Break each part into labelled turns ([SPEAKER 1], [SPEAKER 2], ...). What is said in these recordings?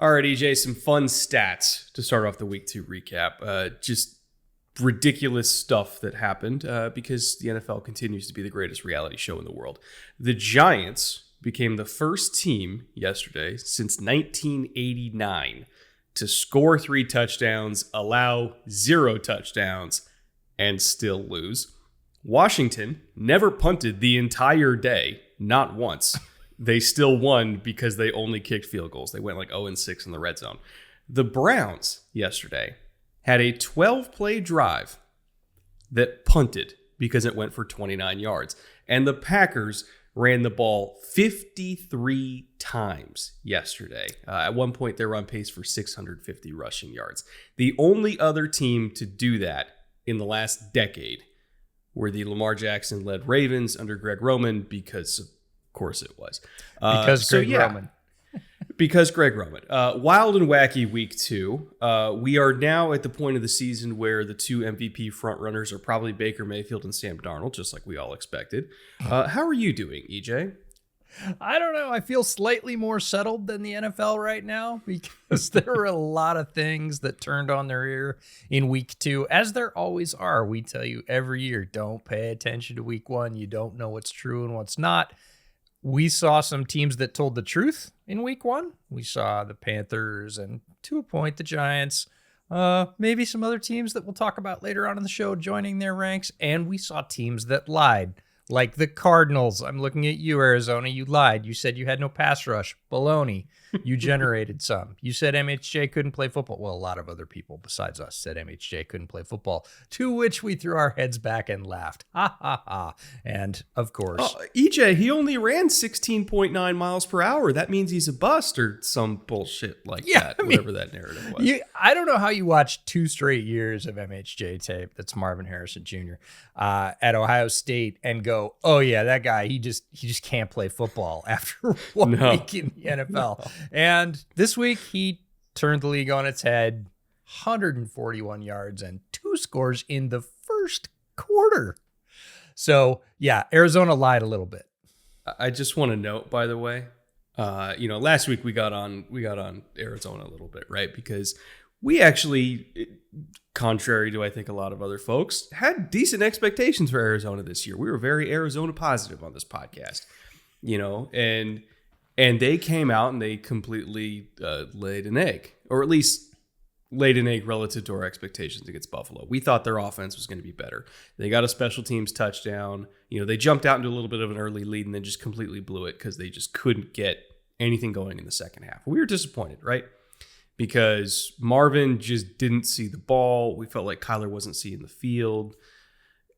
[SPEAKER 1] All right, EJ, some fun stats to start off the week 2 recap. Just ridiculous stuff that happened because the NFL continues to be the greatest reality show in the world. The Giants became the first team yesterday since 1989 to score 3 touchdowns, allow 0 touchdowns, and still lose. Washington never punted the entire day, not once. They still won because they only kicked field goals. They went like 0-6 in the red zone. The Browns yesterday had a 12-play drive that punted because it went for 29 yards. And the Packers ran the ball 53 times yesterday. At one point, they were on pace for 650 rushing yards. The only other team to do that in the last decade were the Lamar Jackson-led Ravens under Greg Roman, because of course it was.
[SPEAKER 2] Roman.
[SPEAKER 1] Because Greg Roman. Wild and wacky week 2. We are now at the point of the season where the 2 MVP frontrunners are probably Baker Mayfield and Sam Darnold, just like we all expected. How are you doing, EJ?
[SPEAKER 2] I don't know. I feel slightly more settled than the NFL right now because there were a lot of things that turned on their ear in week 2, as there always are. We tell you every year, don't pay attention to week 1. You don't know what's true and what's not. We saw some teams that told the truth in week 1. We saw the Panthers and, to a point, the Giants. Maybe some other teams that we'll talk about later on in the show joining their ranks. And we saw teams that lied, like the Cardinals. I'm looking at you, Arizona. You lied. You said you had no pass rush. Baloney. You generated some. You said MHJ couldn't play football. Well, a lot of other people besides us said MHJ couldn't play football, to which we threw our heads back and laughed. Ha, ha, ha. And, of course...
[SPEAKER 1] EJ, he only ran 16.9 miles per hour. That means he's a bust or some bullshit like that, whatever that narrative was.
[SPEAKER 2] I don't know how you watch 2 straight years of MHJ tape, that's Marvin Harrison Jr., at Ohio State and go, oh, yeah, that guy, he just can't play football after one week in the NFL. No. And this week, he turned the league on its head, 141 yards and 2 scores in the first quarter. So, yeah, Arizona lied a little bit.
[SPEAKER 1] I just want to note, by the way, last week we got on Arizona a little bit, right? Because we actually, contrary to I think a lot of other folks, had decent expectations for Arizona this year. We were very Arizona positive on this podcast, and they came out and they completely laid an egg, or at least laid an egg relative to our expectations against Buffalo. We thought their offense was going to be better. They got a special teams touchdown. They jumped out into a little bit of an early lead and then just completely blew it because they just couldn't get anything going in the second half. We were disappointed, right? Because Marvin just didn't see the ball. We felt like Kyler wasn't seeing the field.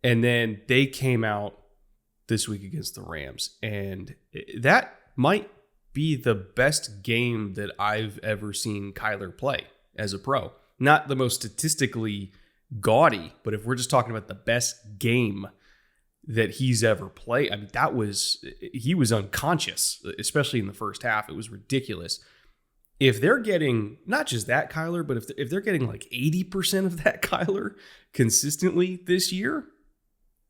[SPEAKER 1] And then they came out this week against the Rams. And that might be the best game that I've ever seen Kyler play as a pro. Not the most statistically gaudy, but if we're just talking about the best game that he's ever played, I mean, he was unconscious, especially in the first half. It was ridiculous. If they're getting not just that Kyler, but if they're getting like 80% of that Kyler consistently this year,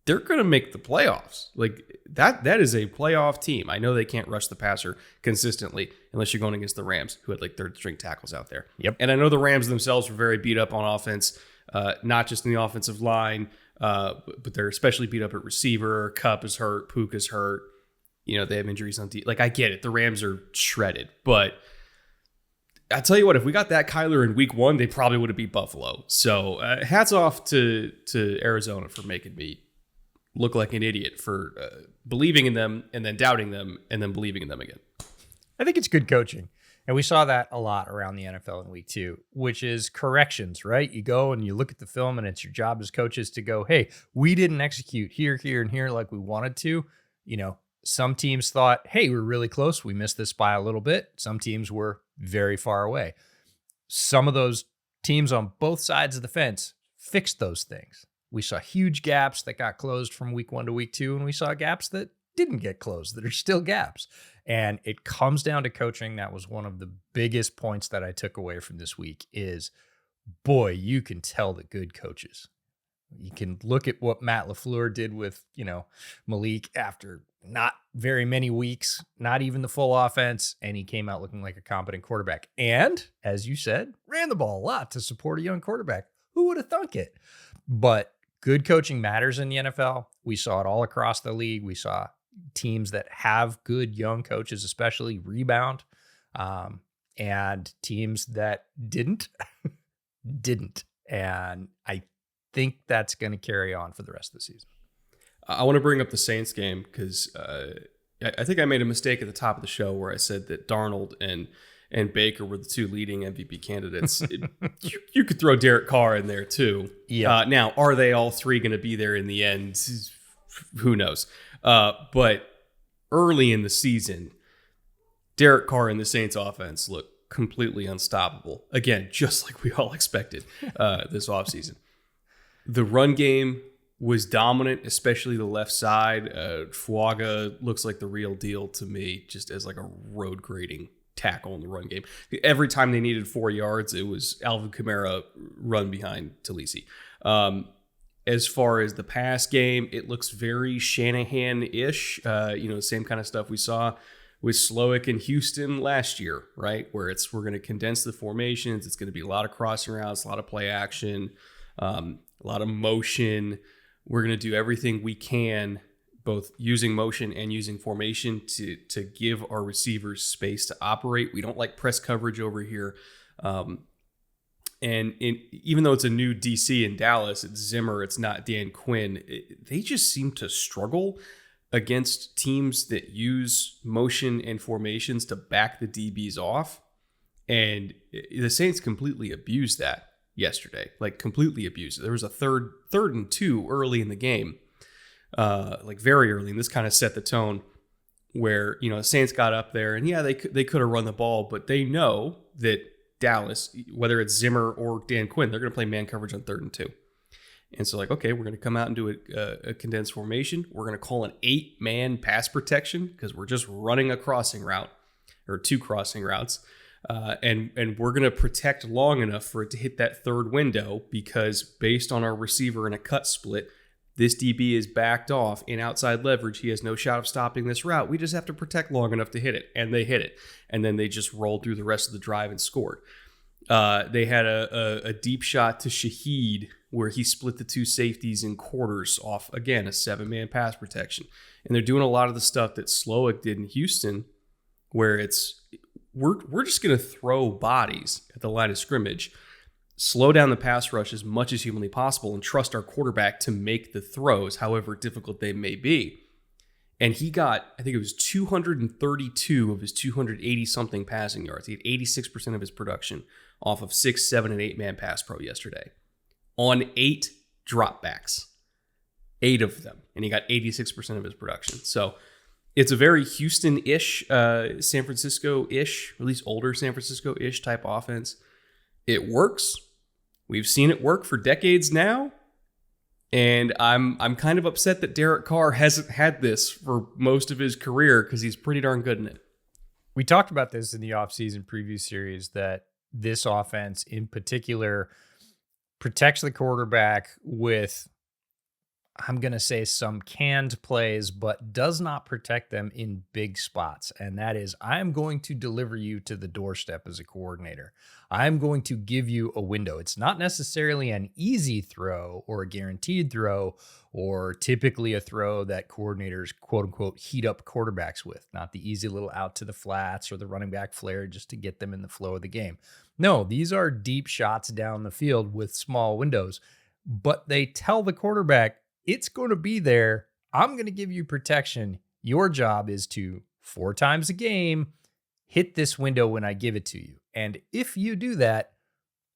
[SPEAKER 1] they're going to make the playoffs. Like that is a playoff team. I know they can't rush the passer consistently unless you're going against the Rams, who had like third string tackles out there.
[SPEAKER 2] Yep.
[SPEAKER 1] And I know the Rams themselves were very beat up on offense, not just in the offensive line, but they're especially beat up at receiver. Kupp is hurt. Puka is hurt. They have injuries on D. Like, I get it. The Rams are shredded, but I tell you what, if we got that Kyler in week 1, they probably would have beat Buffalo. So hats off to Arizona for making me look like an idiot for believing in them and then doubting them and then believing in them again.
[SPEAKER 2] I think it's good coaching. And we saw that a lot around the NFL in week 2, which is corrections, right? You go and you look at the film and it's your job as coaches to go, hey, we didn't execute here, and here like we wanted to. Some teams thought, hey, we're really close. We missed this by a little bit. Some teams were very far away. Some of those teams on both sides of the fence fixed those things. We saw huge gaps that got closed from week 1 to week 2, and we saw gaps that didn't get closed, that are still gaps. And it comes down to coaching. That was one of the biggest points that I took away from this week is, boy, you can tell the good coaches You can look at what Matt LaFleur did with, Malik after not very many weeks, not even the full offense, and he came out looking like a competent quarterback. And, as you said, ran the ball a lot to support a young quarterback. Who would have thunk it? But good coaching matters in the NFL. We saw it all across the league. We saw teams that have good young coaches, especially, rebound, and teams that didn't. And I think that's going to carry on for the rest of the season.
[SPEAKER 1] I want to bring up the Saints game because I think I made a mistake at the top of the show where I said that Darnold and Baker were the two leading MVP candidates. You could throw Derek Carr in there too.
[SPEAKER 2] Yeah.
[SPEAKER 1] Now, are they all three going to be there in the end? Who knows? But early in the season, Derek Carr and the Saints offense looked completely unstoppable. Again, just like we all expected this offseason. The run game was dominant, especially the left side. Fuaga looks like the real deal to me, just as like a road grading tackle in the run game. Every time they needed 4 yards, it was Alvin Kamara run behind Talisi. As far as the pass game, it looks very Shanahan-ish. Same kind of stuff we saw with Slowick in Houston last year, right? Where we're going to condense the formations. It's going to be a lot of crossing routes, a lot of play action, a lot of motion. We're going to do everything we can, both using motion and using formation, to give our receivers space to operate. We don't like press coverage over here. Even though it's a new DC in Dallas, it's Zimmer, it's not Dan Quinn, they just seem to struggle against teams that use motion and formations to back the DBs off. And the Saints completely abused that yesterday, completely abused it. There was a third and 2 early in the game, very early, and this kind of set the tone where, the Saints got up there and they could have run the ball, but they know that Dallas, whether it's Zimmer or Dan Quinn, they're going to play man coverage on 3rd and 2. And so okay, we're going to come out and do a condensed formation. We're going to call an 8-man pass protection because we're just running a crossing route or 2 crossing routes. And we're going to protect long enough for it to hit that 3rd window because based on our receiver in a cut split, this DB is backed off in outside leverage. He has no shot of stopping this route. We just have to protect long enough to hit it. And they hit it. And then they just rolled through the rest of the drive and scored. They had a deep shot to Shaheed where he split the 2 safeties in quarters off, again, a 7-man pass protection. And they're doing a lot of the stuff that Slowick did in Houston where we're just going to throw bodies at the line of scrimmage, slow down the pass rush as much as humanly possible, and trust our quarterback to make the throws, however difficult they may be. And he got, I think it was 232 of his 280-something passing yards. He had 86% of his production off of 6, 7, and 8-man pass pro yesterday on 8 dropbacks, 8 of them. And he got 86% of his production. So it's a very Houston-ish, San Francisco-ish, at least older San Francisco-ish type offense. It works. We've seen it work for decades now. And I'm kind of upset that Derek Carr hasn't had this for most of his career because he's pretty darn good in it.
[SPEAKER 2] We talked about this in the offseason preview series that this offense in particular protects the quarterback with, I'm going to say, some canned plays, but does not protect them in big spots. And that is, I'm going to deliver you to the doorstep as a coordinator. I'm going to give you a window. It's not necessarily an easy throw or a guaranteed throw or typically a throw that coordinators, quote unquote, heat up quarterbacks with, not the easy little out to the flats or the running back flare just to get them in the flow of the game. No, these are deep shots down the field with small windows, but they tell the quarterback, it's going to be there. I'm going to give you protection. Your job is to 4 times a game, hit this window when I give it to you. And if you do that,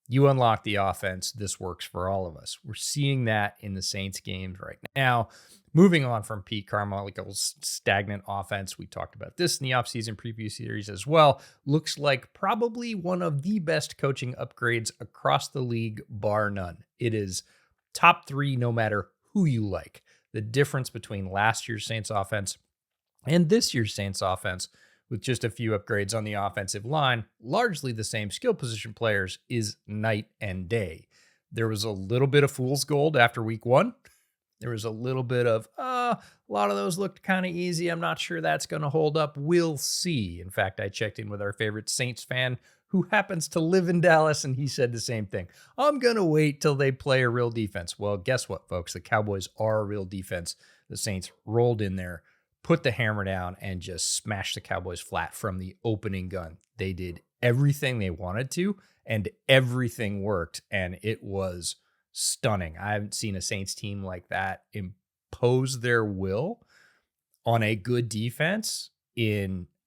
[SPEAKER 2] you unlock the offense. This works for all of us. We're seeing that in the Saints games right now. Moving on from Pete Carmichael's stagnant offense, we talked about this in the offseason preview series as well. Looks like probably one of the best coaching upgrades across the league, bar none. It is top 3 no matter who you like. The difference between last year's Saints offense and this year's Saints offense, with just a few upgrades on the offensive line, largely the same skill position players, is night and day. There was a little bit of fool's gold after week 1. There was a little bit of, a lot of those looked kind of easy. I'm not sure that's going to hold up. We'll see. In fact, I checked in with our favorite Saints fan who happens to live in Dallas, and he said the same thing. I'm going to wait till they play a real defense. Well, guess what, folks? The Cowboys are a real defense. The Saints rolled in there, put the hammer down, and just smashed the Cowboys flat from the opening gun. They did everything they wanted to, and everything worked, and it was stunning. I haven't seen a Saints team like that impose their will on a good defense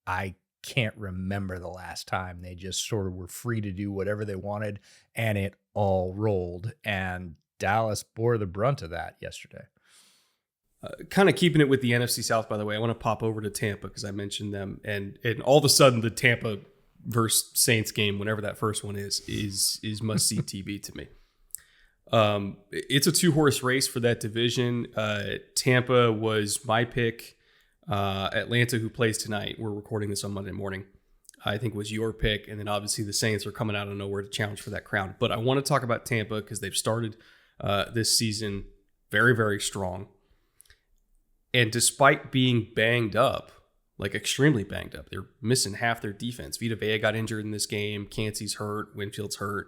[SPEAKER 2] I can't remember the last time. They just sort of were free to do whatever they wanted, and it all rolled, and Dallas bore the brunt of that yesterday.
[SPEAKER 1] Kind of keeping it with the NFC South, by the way, I want to pop over to Tampa because I mentioned them, and all of a sudden the Tampa versus Saints game, whenever that first one is must-see TV to me. It's a 2-horse race for that division. Tampa was my pick. Atlanta, who plays tonight, we're recording this on Monday morning, I think was your pick. And then obviously the Saints are coming out of nowhere to challenge for that crown. But I want to talk about Tampa because they've started this season very, very strong. And despite being banged up, like extremely banged up, they're missing half their defense. Vita Vea got injured in this game. Cansey's hurt. Winfield's hurt.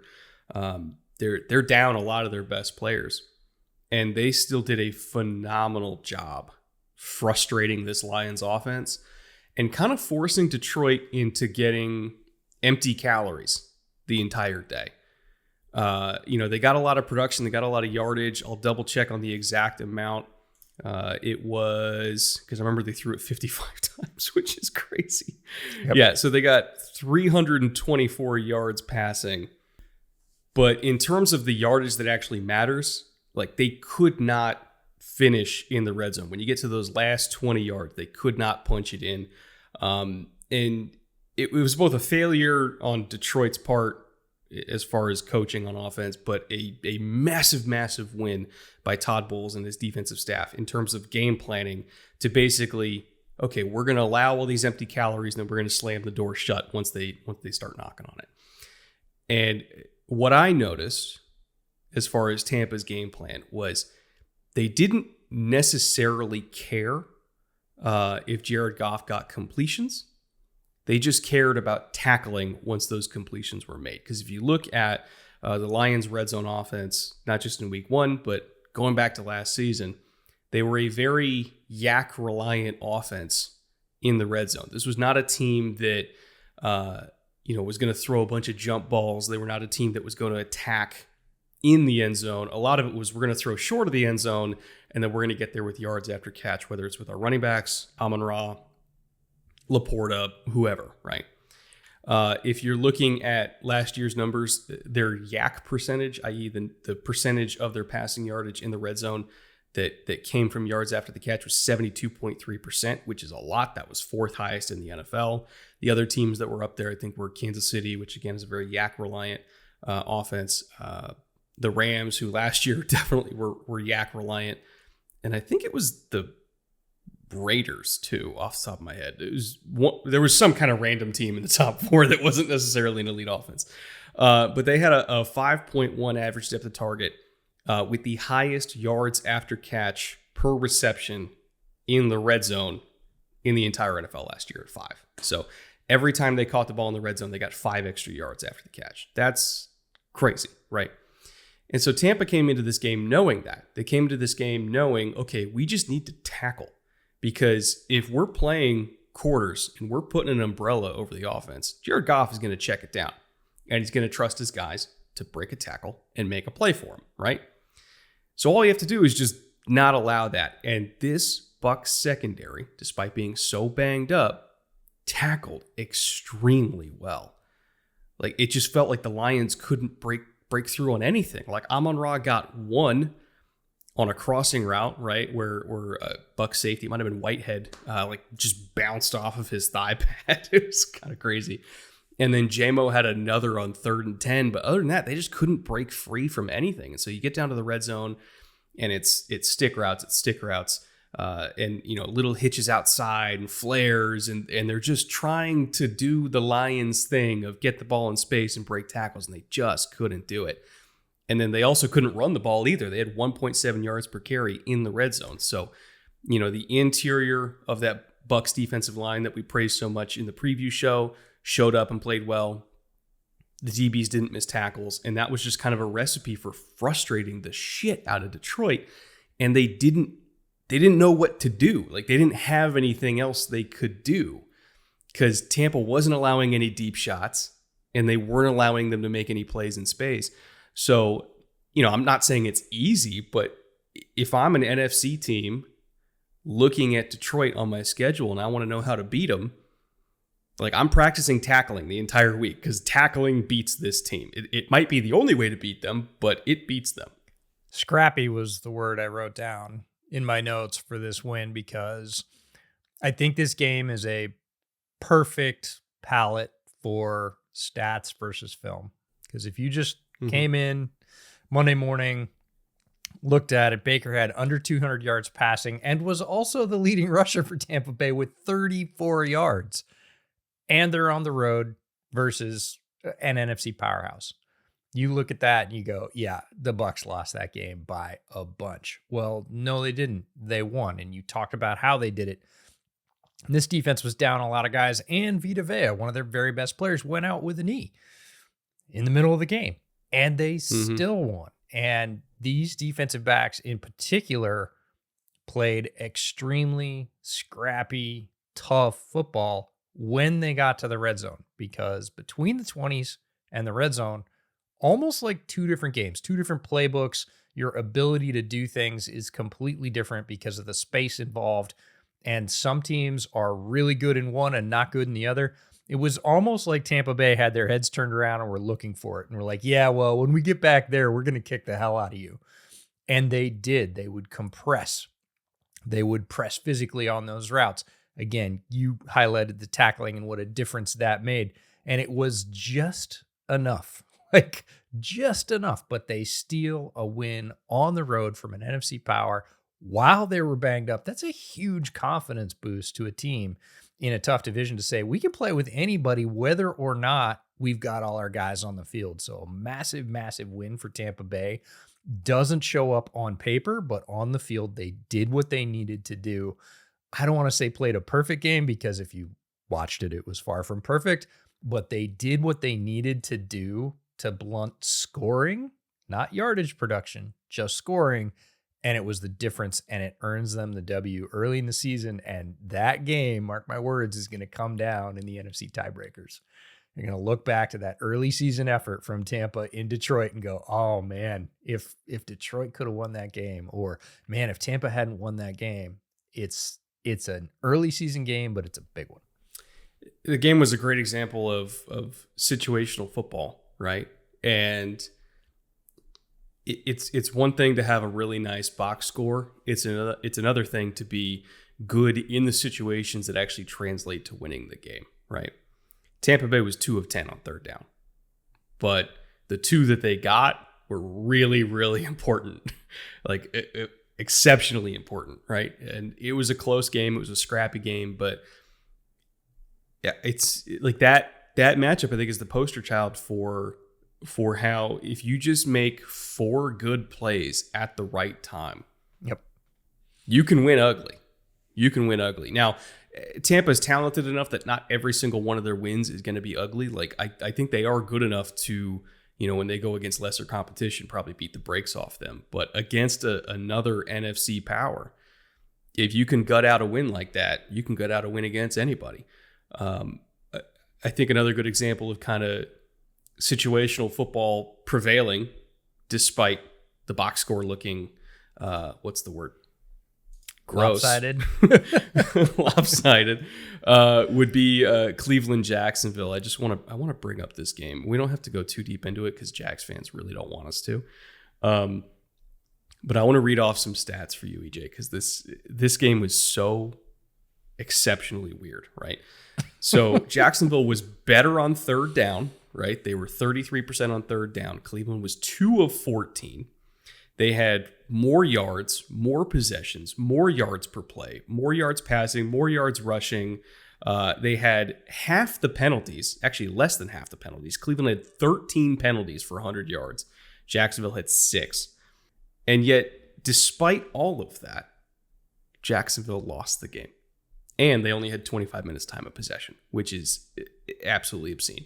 [SPEAKER 1] They're down a lot of their best players, and they still did a phenomenal job frustrating this Lions offense and kind of forcing Detroit into getting empty calories the entire day. They got a lot of production. They got a lot of yardage. I'll double check on the exact amount. It was, because I remember they threw it 55 times, which is crazy. Yep. Yeah, so they got 324 yards passing. But in terms of the yardage that actually matters, like they could not finish in the red zone. When you get to those last 20 yards, they could not punch it in. And it was both a failure on Detroit's part as far as coaching on offense, but a massive, massive win by Todd Bowles and his defensive staff in terms of game planning to basically, okay, we're going to allow all these empty calories and then we're going to slam the door shut once they start knocking on it. And what I noticed as far as Tampa's game plan was they didn't necessarily care if Jared Goff got completions. They just cared about tackling once those completions were made. Because if you look at the Lions' red zone offense, not just in week 1, but going back to last season, they were a very yak-reliant offense in the red zone. This was not a team that was going to throw a bunch of jump balls. They were not a team that was going to attack in the end zone. A lot of it was we're going to throw short of the end zone, and then we're going to get there with yards after catch, whether it's with our running backs, Amon-Ra, Laporta, whoever, right? If you're looking at last year's numbers, their yak percentage, i.e. the percentage of their passing yardage in the red zone that came from yards after the catch was 72.3%, which is a lot. That was 4th highest in the NFL. The other teams that were up there, I think, were Kansas City, which again is a very yak-reliant offense. The Rams, who last year definitely were yak-reliant. And I think it was the Raiders, too, off the top of my head. There was some kind of random team in the top 4 that wasn't necessarily an elite offense. But they had a 5.1 average depth of target with the highest yards after catch per reception in the red zone in the entire NFL last year at 5. So every time they caught the ball in the red zone, they got 5 extra yards after the catch. That's crazy, right? And so Tampa came into this game knowing that. They came into this game knowing, okay, we just need to tackle. Because if we're playing quarters and we're putting an umbrella over the offense, Jared Goff is going to check it down. And he's going to trust his guys to break a tackle and make a play for him, right? So all you have to do is just not allow that. And this Bucs secondary, despite being so banged up, tackled extremely well. Like, it just felt like the Lions couldn't break through on anything. Like, Amon-Ra got one on a crossing route, right, where Bucs safety, it might have been Whitehead, just bounced off of his thigh pad. It was kind of crazy. And then J-Mo had another on 3rd and 10. But other than that, they just couldn't break free from anything. And so you get down to the red zone, and it's stick routes, and little hitches outside and flares, and they're just trying to do the Lions thing of get the ball in space and break tackles, and they just couldn't do it. And then they also couldn't run the ball either. They had 1.7 yards per carry in the red zone. So, the interior of that Bucs defensive line that we praised so much in the preview show showed up and played well. The DBs didn't miss tackles. And that was just kind of a recipe for frustrating the shit out of Detroit. And they didn't know what to do. Like, they didn't have anything else they could do because Tampa wasn't allowing any deep shots and they weren't allowing them to make any plays in space. So, I'm not saying it's easy, but if I'm an NFC team looking at Detroit on my schedule and I want to know how to beat them, like, I'm practicing tackling the entire week because tackling beats this team. It might be the only way to beat them, but it beats them.
[SPEAKER 2] Scrappy was the word I wrote down in my notes for this win because I think this game is a perfect palette for stats versus film. Because if you just came in Monday morning, looked at it, Baker had under 200 yards passing and was also the leading rusher for Tampa Bay with 34 yards. And they're on the road versus an NFC powerhouse. You look at that and you go, yeah, the Bucs lost that game by a bunch. Well, no, they didn't. They won. And you talked about how they did it. And this defense was down a lot of guys, and Vita Vea, one of their very best players, went out with a knee in the middle of the game. And they still won. And these defensive backs in particular played extremely scrappy, tough football when they got to the red zone. Because between the 20s and the red zone, almost like two different games, two different playbooks, your ability to do things is completely different because of the space involved. And some teams are really good in one and not good in the other. It was almost like Tampa Bay had their heads turned around and were looking for it. And we're like, yeah, well, when we get back there, we're going to kick the hell out of you. And they did. They would compress. They would press physically on those routes. Again, you highlighted the tackling and what a difference that made. And it was just enough. Like, just enough. But they steal a win on the road from an NFC power while they were banged up. That's a huge confidence boost to a team in a tough division to say, we can play with anybody, whether or not we've got all our guys on the field. So a massive, massive win for Tampa Bay. Doesn't show up on paper, but on the field, they did what they needed to do. I don't want to say played a perfect game because if you watched it, it was far from perfect, but they did what they needed to do to blunt scoring, not yardage production, just scoring. And it was the difference, and it earns them the W early in the season. And that game, mark my words, is going to come down in the NFC tiebreakers. You're going to look back to that early season effort from Tampa in Detroit and go, oh, man, if Detroit could have won that game, or, man, if Tampa hadn't won that game, it's an early season game, but it's a big one.
[SPEAKER 1] The game was a great example of situational football, right? And it's one thing to have a really nice box score. It's another thing to be good in the situations that actually translate to winning the game, right? Tampa Bay was 2 of 10 on third down, but the 2 that they got were really, really important, like exceptionally important, right? And it was a close game. It was a scrappy game, but yeah, it's like that matchup, I think, is the poster child for how if you just make 4 good plays at the right time, you can win ugly. You can win ugly. Now, Tampa's talented enough that not every single one of their wins is going to be ugly. Like, I think they are good enough to, when they go against lesser competition, probably beat the brakes off them. But against another NFC power, if you can gut out a win like that, you can gut out a win against anybody. I think another good example of kind of situational football prevailing despite the box score looking, what's the word? Gross.
[SPEAKER 2] Lopsided.
[SPEAKER 1] Lopsided would be Cleveland Jacksonville. I want to bring up this game. We don't have to go too deep into it because Jags fans really don't want us to. But I want to read off some stats for you, EJ, because this game was so exceptionally weird, right? So Jacksonville was better on third down, right? They were 33% on third down. Cleveland was 2 of 14. They had more yards, more possessions, more yards per play, more yards passing, more yards rushing. They had half the penalties, actually less than half the penalties. Cleveland had 13 penalties for 100 yards. Jacksonville had 6. And yet, despite all of that, Jacksonville lost the game. And they only had 25 minutes time of possession, which is absolutely obscene.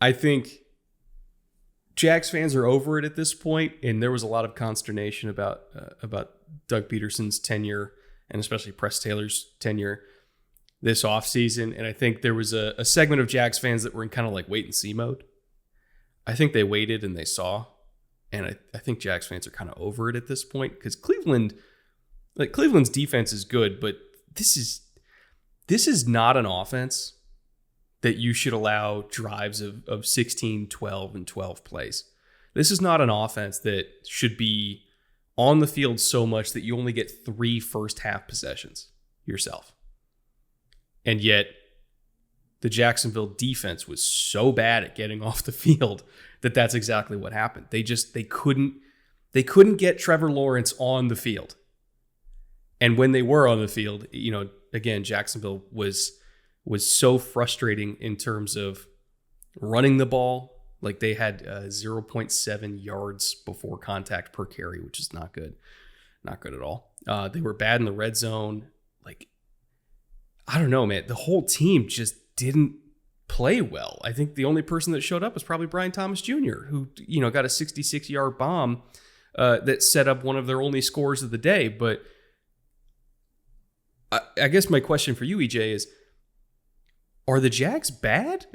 [SPEAKER 1] I think Jags fans are over it at this point, and there was a lot of consternation about Doug Peterson's tenure, and especially Press Taylor's tenure this offseason. And I think there was a segment of Jags fans that were in kind of like wait and see mode. I think they waited and they saw. And I think Jags fans are kind of over it at this point, because Cleveland's defense is good, but this is not an offense that you should allow drives of 16, 12, and 12 plays. This is not an offense that should be on the field so much that you only get 3 first half possessions yourself. And yet the Jacksonville defense was so bad at getting off the field that that's exactly what happened. They couldn't get Trevor Lawrence on the field. And when they were on the field, again, Jacksonville was so frustrating in terms of running the ball. Like they had 0.7 yards before contact per carry, which is not good. Not good at all. They were bad in the red zone. Like, I don't know, man. The whole team just didn't play well. I think the only person that showed up was probably Brian Thomas Jr., who, got a 66-yard bomb that set up one of their only scores of the day. But I guess my question for you, EJ, is, are the Jags bad?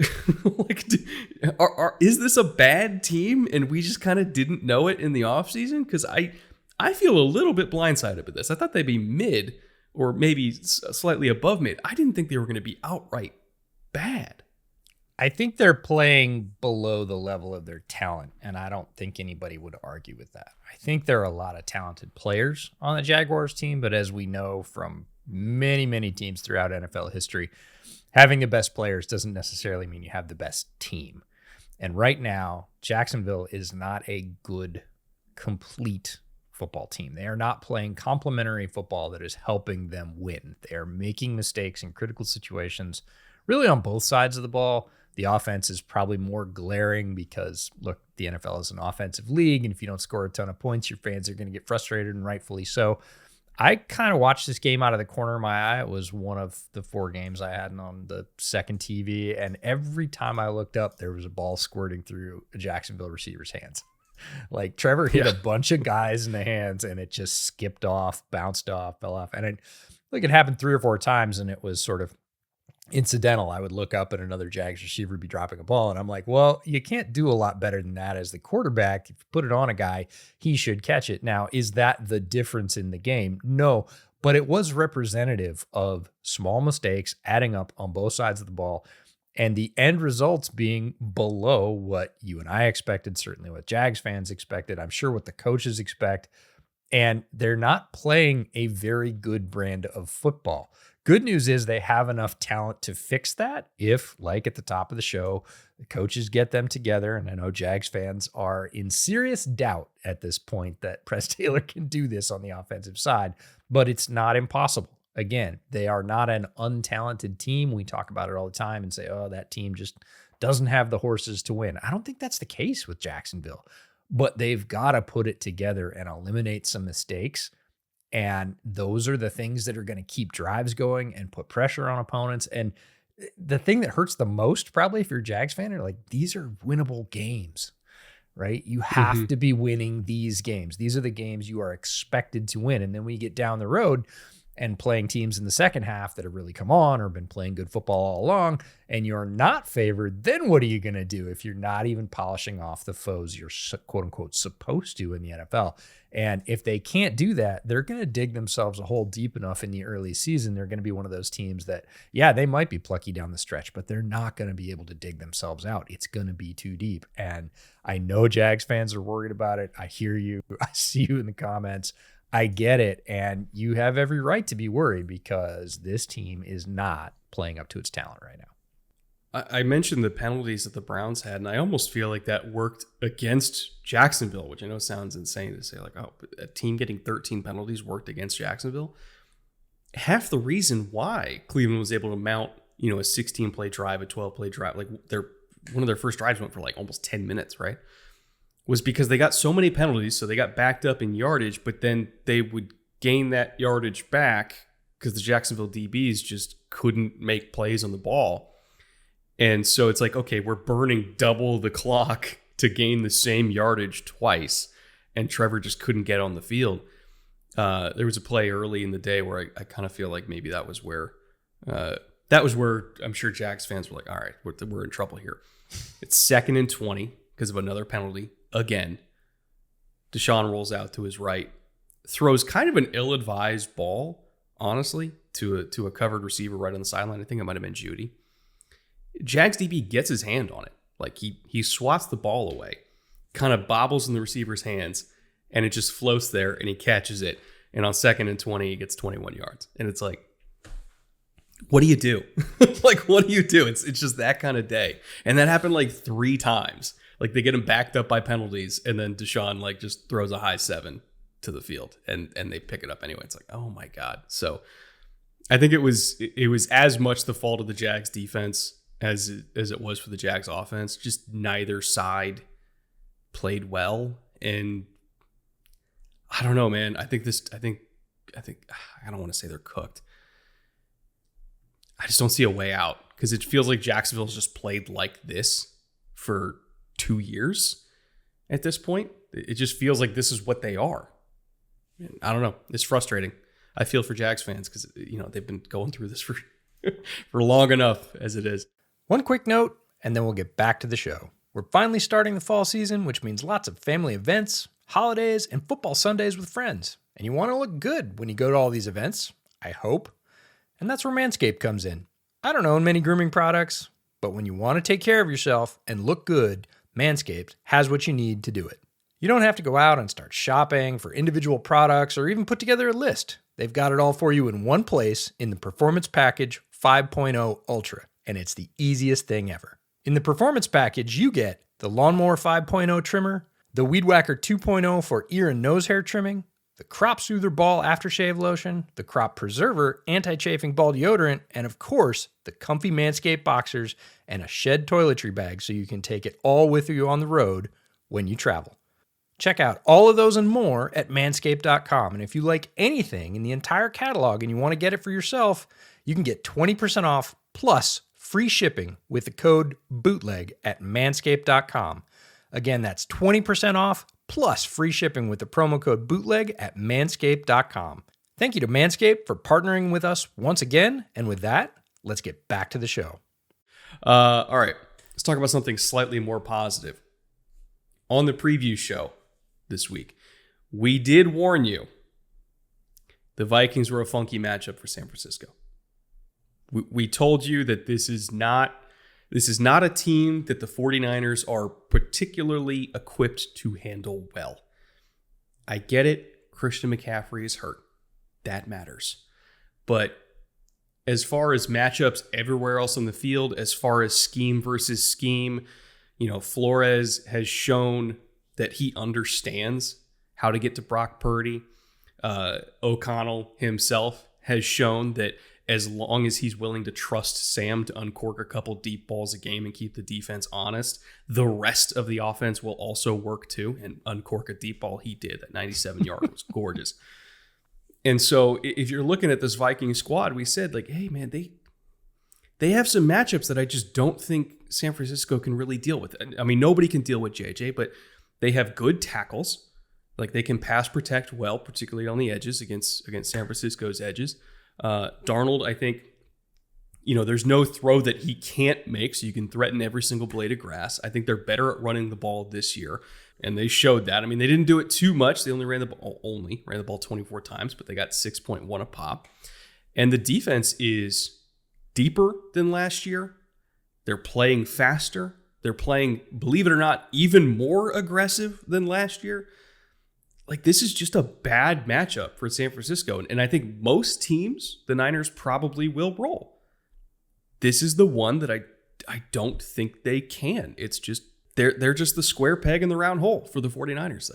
[SPEAKER 1] Is this a bad team and we just kind of didn't know it in the offseason? Because I feel a little bit blindsided with this. I thought they'd be mid or maybe slightly above mid. I didn't think they were going to be outright bad.
[SPEAKER 2] I think they're playing below the level of their talent, and I don't think anybody would argue with that. I think there are a lot of talented players on the Jaguars team, but as we know from many, many teams throughout NFL history, having the best players doesn't necessarily mean you have the best team. And right now, Jacksonville is not a good, complete football team. They are not playing complementary football that is helping them win. They are making mistakes in critical situations, really on both sides of the ball. The offense is probably more glaring because, look, the NFL is an offensive league, and if you don't score a ton of points, your fans are going to get frustrated, and rightfully so. I kind of watched this game out of the corner of my eye. It was one of the 4 games I had on the second TV, and every time I looked up, there was a ball squirting through a Jacksonville receiver's hands. Like Trevor hit a bunch of guys in the hands, and it just skipped off, bounced off, fell off. And it happened 3 or 4 times, and it was sort of incidental. I would look up and another Jags receiver would be dropping a ball, and I'm like, well, you can't do a lot better than that as the quarterback. If you put it on a guy, he should catch it. Now, is that the difference in the game? No, but it was representative of small mistakes adding up on both sides of the ball, and the end results being below what you and I expected, certainly what Jags fans expected, I'm sure what the coaches expect, and they're not playing a very good brand of football. Good news is they have enough talent to fix that if, like at the top of the show, the coaches get them together. And I know Jags fans are in serious doubt at this point that Press Taylor can do this on the offensive side, but it's not impossible. Again, they are not an untalented team. We talk about it all the time and say, oh, that team just doesn't have the horses to win. I don't think that's the case with Jacksonville, but they've got to put it together and eliminate some mistakes. And those are the things that are going to keep drives going and put pressure on opponents. And the thing that hurts the most, probably if you're a Jags fan, are like, these are winnable games, right? You have to be winning these games. These are the games you are expected to win. And then when you get down the road and playing teams in the second half that have really come on or been playing good football all along, and you're not favored, then what are you going to do if you're not even polishing off the foes you're quote unquote supposed to in the NFL? And if they can't do that, they're going to dig themselves a hole deep enough in the early season. They're going to be one of those teams that, yeah, they might be plucky down the stretch, but they're not going to be able to dig themselves out. It's going to be too deep. And I know Jags fans are worried about it. I hear you. I see you in the comments. I get it. And you have every right to be worried because this team is not playing up to its talent right now.
[SPEAKER 1] I mentioned the penalties that the Browns had, and I almost feel like that worked against Jacksonville, which I know sounds insane to say, like, oh, a team getting 13 penalties worked against Jacksonville. Half the reason why Cleveland was able to mount, a 16-play drive, a 12-play drive, like one of their first drives went for like almost 10 minutes, right? was because they got so many penalties, so they got backed up in yardage, but then they would gain that yardage back because the Jacksonville DBs just couldn't make plays on the ball. And so it's like, okay, we're burning double the clock to gain the same yardage twice, and Trevor just couldn't get on the field. There was a play early in the day where I kind of feel like maybe that was where I'm sure Jags fans were like, all right, we're in trouble here. It's 2nd and 20 because of another penalty. Again, Deshaun rolls out to his right, throws kind of an ill-advised ball, honestly, to a covered receiver right on the sideline. I think it might have been Judy. Jags DB gets his hand on it. Like he swats the ball away, kind of bobbles in the receiver's hands, and it just floats there, and he catches it. And on 2nd and 20, he gets 21 yards. And it's like, what do you do? Like, what do you do? It's just that kind of day. And that happened like 3 times. Like, they get him backed up by penalties, and then Deshaun like just throws a high 7 to the field, and they pick it up anyway. It's like, oh my God. So I think it was as much the fault of the Jags defense as it was for the Jags offense. Just neither side played well. And I don't know, man. I think I don't want to say they're cooked. I just don't see a way out because it feels like Jacksonville's just played like this for 2 years at this point. It just feels like this is what they are. I don't know. It's frustrating. I feel for Jags fans because, they've been going through this for long enough as it is.
[SPEAKER 2] One quick note, and then we'll get back to the show. We're finally starting the fall season, which means lots of family events, holidays, and football Sundays with friends. And you want to look good when you go to all these events, I hope. And that's where Manscaped comes in. I don't own many grooming products, but when you want to take care of yourself and look good, Manscaped has what you need to do it. You don't have to go out and start shopping for individual products or even put together a list. They've got it all for you in one place in the Performance Package 5.0 Ultra, and it's the easiest thing ever. In the Performance Package, you get the Lawnmower 5.0 trimmer, the Weed Whacker 2.0 for ear and nose hair trimming, the Crop Soother Ball Aftershave Lotion, the Crop Preserver Anti-Chafing Ball Deodorant, and of course, the comfy Manscaped boxers and a Shed toiletry bag so you can take it all with you on the road when you travel. Check out all of those and more at manscaped.com. And if you like anything in the entire catalog and you want to get it for yourself, you can get 20% off plus free shipping with the code BOOTLEG at manscaped.com. Again, that's 20% off plus free shipping with the promo code BOOTLEG at manscaped.com. Thank you to Manscaped for partnering with us once again. And with that, let's get back to the show.
[SPEAKER 1] All right, let's talk about something slightly more positive. On the preview show this week, we did warn you the Vikings were a funky matchup for San Francisco. We told you that this is not a team that the 49ers are particularly equipped to handle well. I get it. Christian McCaffrey is hurt. That matters. But as far as matchups everywhere else on the field, as far as scheme versus scheme, Flores has shown that he understands how to get to Brock Purdy. O'Connell himself has shown that as long as he's willing to trust Sam to uncork a couple deep balls a game and keep the defense honest, the rest of the offense will also work too. And uncork a deep ball, he did. That 97-yard was gorgeous. And so if you're looking at this Viking squad, we said, like, hey, man, they have some matchups that I just don't think San Francisco can really deal with. I mean, nobody can deal with JJ, but they have good tackles. Like, they can pass protect well, particularly on the edges against San Francisco's edges. Darnold, I think, there's no throw that he can't make, so you can threaten every single blade of grass. I think they're better at running the ball this year, and they showed that. I mean, they didn't do it too much. They only ran the ball 24 times, but they got 6.1 a pop. And the defense is deeper than last year. They're playing faster. They're playing, believe it or not, even more aggressive than last year. Like, this is just a bad matchup for San Francisco. And I think most teams, the Niners probably will roll. This is the one that I don't think they can. It's just, they're just the square peg in the round hole for the 49ers.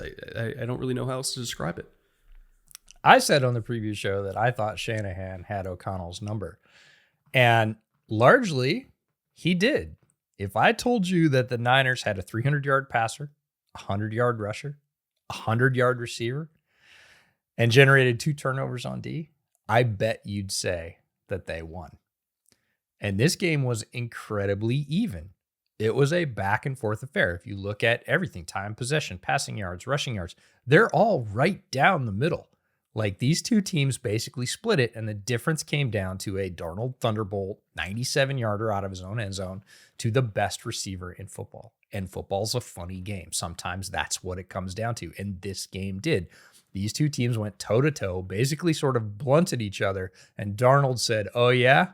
[SPEAKER 1] I don't really know how else to describe it.
[SPEAKER 2] I said on the preview show that I thought Shanahan had O'Connell's number. And largely, he did. If I told you that the Niners had a 300-yard passer, 100-yard rusher, 100-yard receiver, and generated 2 turnovers on D, I bet you'd say that they won. And this game was incredibly even. It was a back and forth affair. If you look at everything, time, possession, passing yards, rushing yards, they're all right down the middle. Like, these two teams basically split it, and the difference came down to a Darnold Thunderbolt 97-yarder out of his own end zone to the best receiver in football. And football's a funny game. Sometimes that's what it comes down to, and this game did. These two teams went toe-to-toe, basically sort of blunted each other, and Darnold said, oh yeah?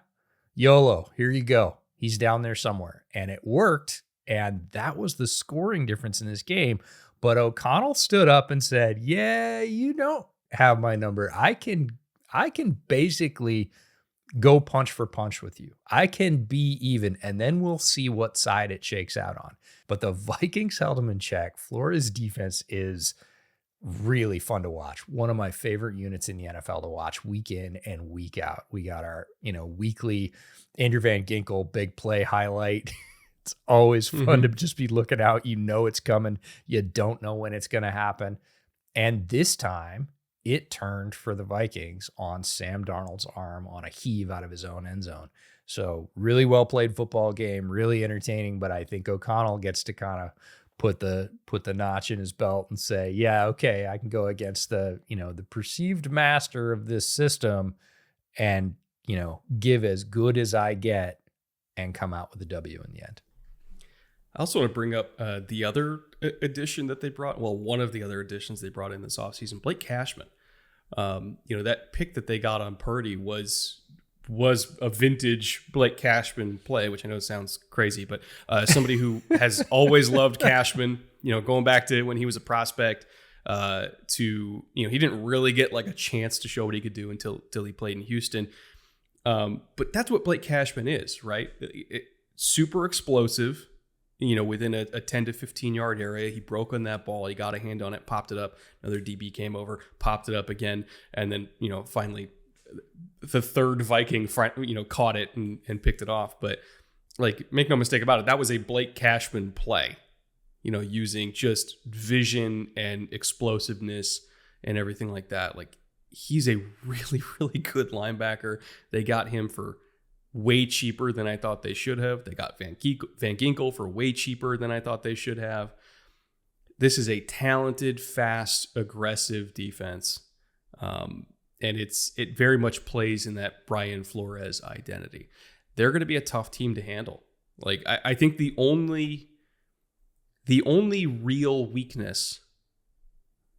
[SPEAKER 2] YOLO, here you go. He's down there somewhere. And it worked, and that was the scoring difference in this game. But O'Connell stood up and said, yeah, you don't have my number. I can basically go punch for punch with you. I can be even, and then we'll see what side it shakes out on. But the Vikings held them in check. Florida's defense is really fun to watch. One of my favorite units in the NFL to watch week in and week out. We got our, weekly Andrew Van Ginkel big play highlight. It's always fun to just be looking out. You know it's coming. You don't know when it's going to happen. And this time, it turned for the Vikings on Sam Darnold's arm on a heave out of his own end zone. So really well played football game, really entertaining, but I think O'Connell gets to kind of put the notch in his belt and say, yeah, okay, I can go against the perceived master of this system and, give as good as I get and come out with a W in the end.
[SPEAKER 1] I also want to bring up the other addition that they brought. Well, one of the other additions they brought in this offseason, Blake Cashman. That pick that they got on Purdy was a vintage Blake Cashman play, which I know sounds crazy, but somebody who has always loved Cashman, going back to when he was a prospect, he didn't really get like a chance to show what he could do until he played in Houston. But that's what Blake Cashman is, right? Super explosive. Within a 10 to 15 yard area, he broke on that ball. He got a hand on it, popped it up. Another DB came over, popped it up again. And then, finally the third Viking, caught it and picked it off. But like, make no mistake about it, that was a Blake Cashman play, using just vision and explosiveness and everything like that. Like, he's a really, really good linebacker. They got him for way cheaper than I thought they should have. They got Van Ginkel for way cheaper than I thought they should have. This is a talented, fast, aggressive defense. And it very much plays in that Brian Flores identity. They're going to be a tough team to handle. Like, I think the only real weakness,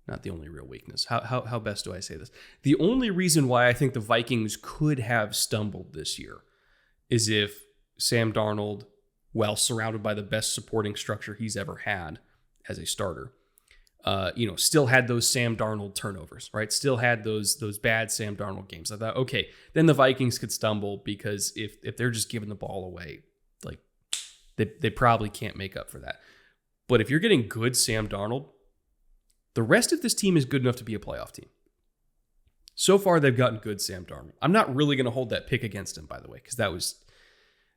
[SPEAKER 1] not the only real weakness, how best do I say this? The only reason why I think the Vikings could have stumbled this year is if Sam Darnold, while surrounded by the best supporting structure he's ever had as a starter, still had those Sam Darnold turnovers, right? Still had those bad Sam Darnold games. I thought, okay, then the Vikings could stumble because if they're just giving the ball away, like they probably can't make up for that. But if you're getting good Sam Darnold, the rest of this team is good enough to be a playoff team. So far, they've gotten good Sam Darnold. I'm not really going to hold that pick against him, by the way, because that was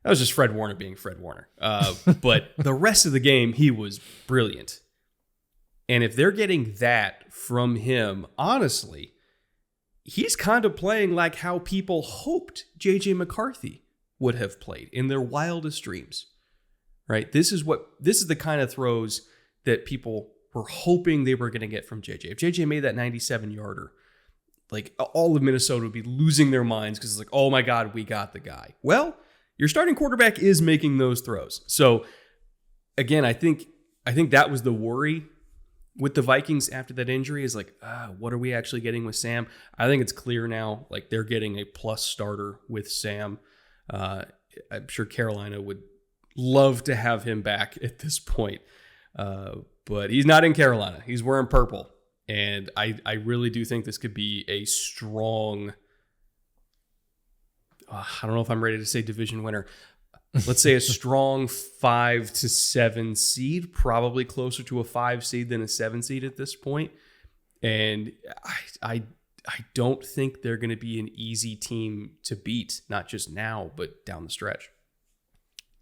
[SPEAKER 1] just Fred Warner being Fred Warner. But the rest of the game, he was brilliant. And if they're getting that from him, honestly, he's kind of playing like how people hoped J.J. McCarthy would have played in their wildest dreams, right? This is the kind of throws that people were hoping they were going to get from J.J. If J.J. made that 97-yarder, like, all of Minnesota would be losing their minds because it's like, oh my God, we got the guy. Well, your starting quarterback is making those throws. So again, I think that was the worry with the Vikings after that injury is like, what are we actually getting with Sam? I think it's clear now, like, they're getting a plus starter with Sam. I'm sure Carolina would love to have him back at this point. But he's not in Carolina. He's wearing purple. And I really do think this could be a strong, I don't know if I'm ready to say division winner. Let's say a strong 5 to 7 seed, probably closer to a 5 seed than a 7 seed at this point. And I don't think they're going to be an easy team to beat, not just now, but down the stretch.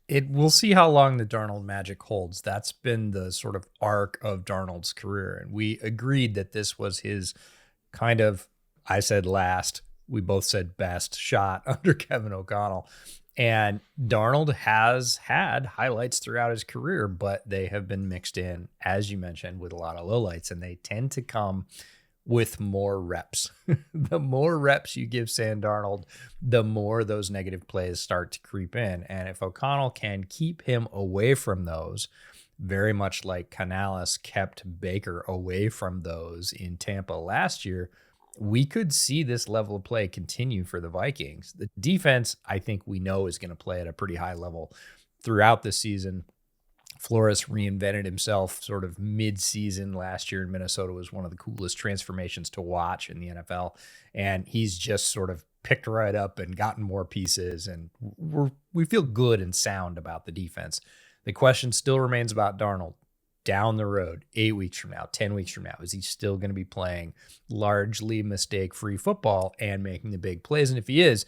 [SPEAKER 2] We'll see how long the Darnold magic holds. That's been the sort of arc of Darnold's career. And we agreed that this was his kind of, I said last, we both said best shot under Kevin O'Connell. And Darnold has had highlights throughout his career, but they have been mixed in, as you mentioned, with a lot of lowlights, and they tend to come with more reps. The more reps you give Sam Darnold, the more those negative plays start to creep in. And if O'Connell can keep him away from those, very much like Canales kept Baker away from those in Tampa last year, we could see this level of play continue for the Vikings. The defense, I think we know, is going to play at a pretty high level throughout the season. Flores reinvented himself sort of mid-season last year in Minnesota. Was one of the coolest transformations to watch in the NFL. And he's just sort of picked right up and gotten more pieces. And we feel good and sound about the defense. The question still remains about Darnold. Down the road, 8 weeks from now, 10 weeks from now, is he still going to be playing largely mistake-free football and making the big plays? And if he is,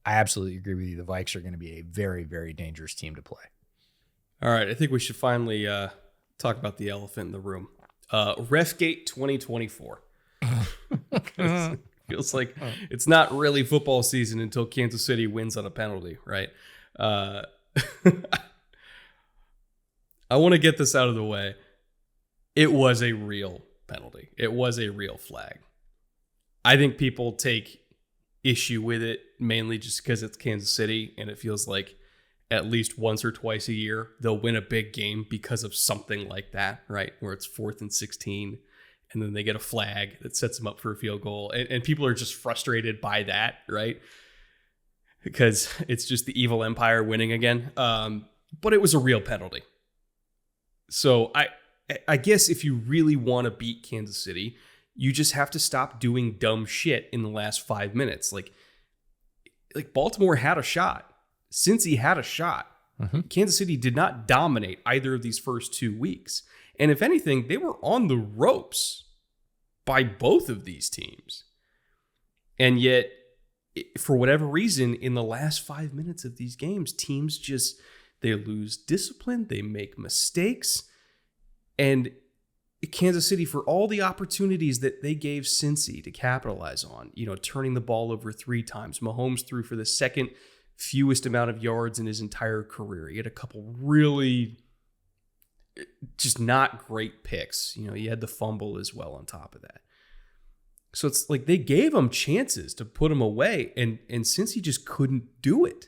[SPEAKER 2] I absolutely agree with you. The Vikes are going to be a very, very dangerous team to play.
[SPEAKER 1] All right, I think we should finally talk about the elephant in the room. Refgate 2024. Feels like it's not really football season until Kansas City wins on a penalty, right? I want to get this out of the way. It was a real penalty. It was a real flag. I think people take issue with it mainly just because it's Kansas City and it feels like at least once or twice a year they'll win a big game because of something like that, right? Where it's 4th and 16 and then they get a flag that sets them up for a field goal. And people are just frustrated by that, right? Because it's just the evil empire winning again. But it was a real penalty. So I guess if you really want to beat Kansas City, you just have to stop doing dumb shit in the last 5 minutes. Like Baltimore had a shot. Cincy had a shot. Mm-hmm. Kansas City did not dominate either of these first 2 weeks. And if anything, they were on the ropes by both of these teams. And yet, for whatever reason, in the last 5 minutes of these games, teams just... they lose discipline. They make mistakes. And Kansas City, for all the opportunities that they gave Cincy to capitalize on, turning the ball over 3 times. Mahomes threw for the second fewest amount of yards in his entire career. He had a couple really just not great picks. He had the fumble as well on top of that. So it's like they gave him chances to put him away. And Cincy just couldn't do it.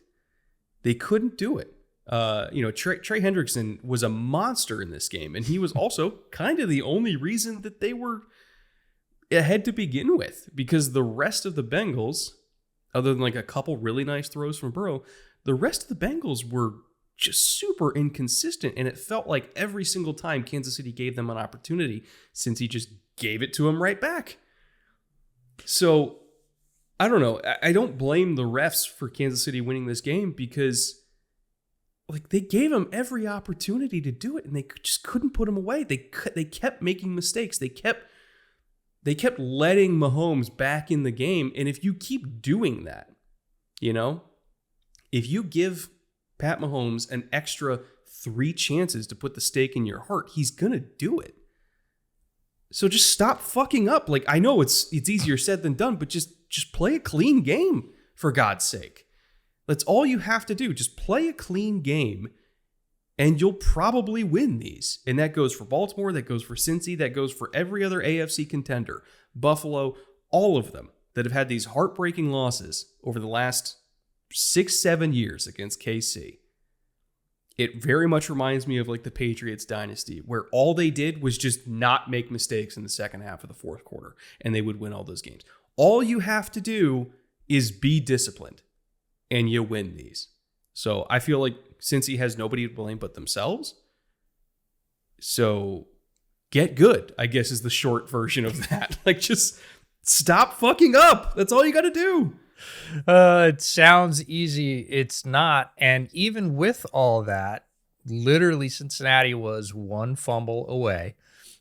[SPEAKER 1] They couldn't do it. Trey Hendrickson was a monster in this game, and he was also kind of the only reason that they were ahead to begin with, because the rest of the Bengals, other than like a couple really nice throws from Burrow, the rest of the Bengals were just super inconsistent, and it felt like every single time Kansas City gave them an opportunity, since he just gave it to them right back. So, I don't know. I don't blame the refs for Kansas City winning this game because... they gave him every opportunity to do it, and they just couldn't put him away. They kept making mistakes. They kept letting Mahomes back in the game. And if you keep doing that, if you give Pat Mahomes an extra 3 chances to put the stake in your heart, he's gonna do it. So just stop fucking up. I know it's easier said than done, but just play a clean game, for God's sake. That's all you have to do. Just play a clean game, and you'll probably win these. And that goes for Baltimore. That goes for Cincy. That goes for every other AFC contender. Buffalo, all of them that have had these heartbreaking losses over the last 6-7 years against KC. It very much reminds me of the Patriots dynasty, where all they did was just not make mistakes in the second half of the fourth quarter, and they would win all those games. All you have to do is be disciplined, and you win these. So I feel like Cincy has nobody to blame but themselves. So get good, I guess, is the short version of that. Just stop fucking up. That's all you got to do.
[SPEAKER 2] It sounds easy. It's not. And even with all that, literally Cincinnati was 1 fumble away,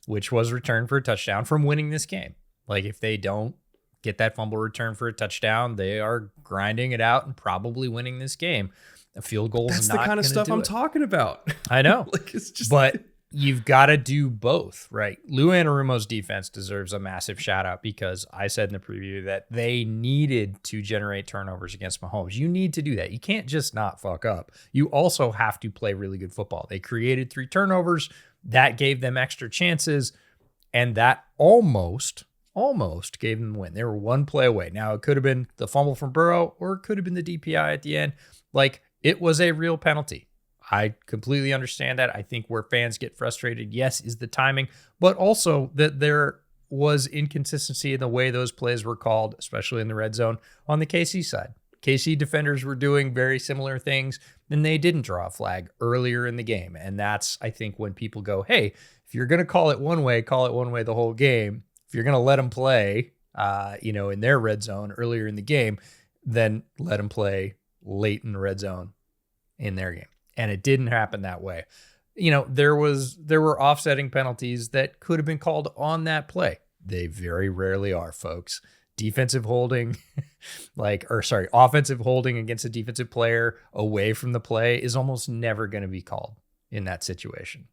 [SPEAKER 2] which was returned for a touchdown, from winning this game. If they don't get that fumble return for a touchdown, they are grinding it out and probably winning this game. A field goal
[SPEAKER 1] That's
[SPEAKER 2] is
[SPEAKER 1] the
[SPEAKER 2] not
[SPEAKER 1] kind of
[SPEAKER 2] gonna
[SPEAKER 1] stuff
[SPEAKER 2] do
[SPEAKER 1] I'm
[SPEAKER 2] it.
[SPEAKER 1] talking about.
[SPEAKER 2] I know.
[SPEAKER 1] Like, it's just,
[SPEAKER 2] but you've got to do both, right? Lou Anarumo's defense deserves a massive shout out because I said in the preview that they needed to generate turnovers against Mahomes. You need to do that. You can't just not fuck up. You also have to play really good football. They created 3 turnovers. That gave them extra chances, and that almost gave them the win. They were 1 play away. Now, it could have been the fumble from Burrow, or it could have been the DPI at the end. Like, it was a real penalty. I completely understand that. I think where fans get frustrated, yes, is the timing, but also that there was inconsistency in the way those plays were called, especially in the red zone on the KC side. KC defenders were doing very similar things, and they didn't draw a flag earlier in the game. And that's, I think, when people go, hey, if you're going to call it one way the whole game. If you're going to let them play, in their red zone earlier in the game, then let them play late in the red zone in their game. And it didn't happen that way. There were offsetting penalties that could have been called on that play. They very rarely are, folks. Offensive holding against a defensive player away from the play is almost never going to be called in that situation.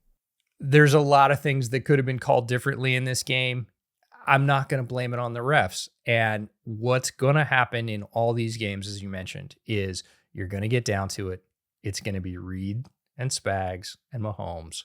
[SPEAKER 2] There's a lot of things that could have been called differently in this game. I'm not going to blame it on the refs. And what's going to happen in all these games, as you mentioned, is you're going to get down to it. It's going to be Reed and Spags and Mahomes,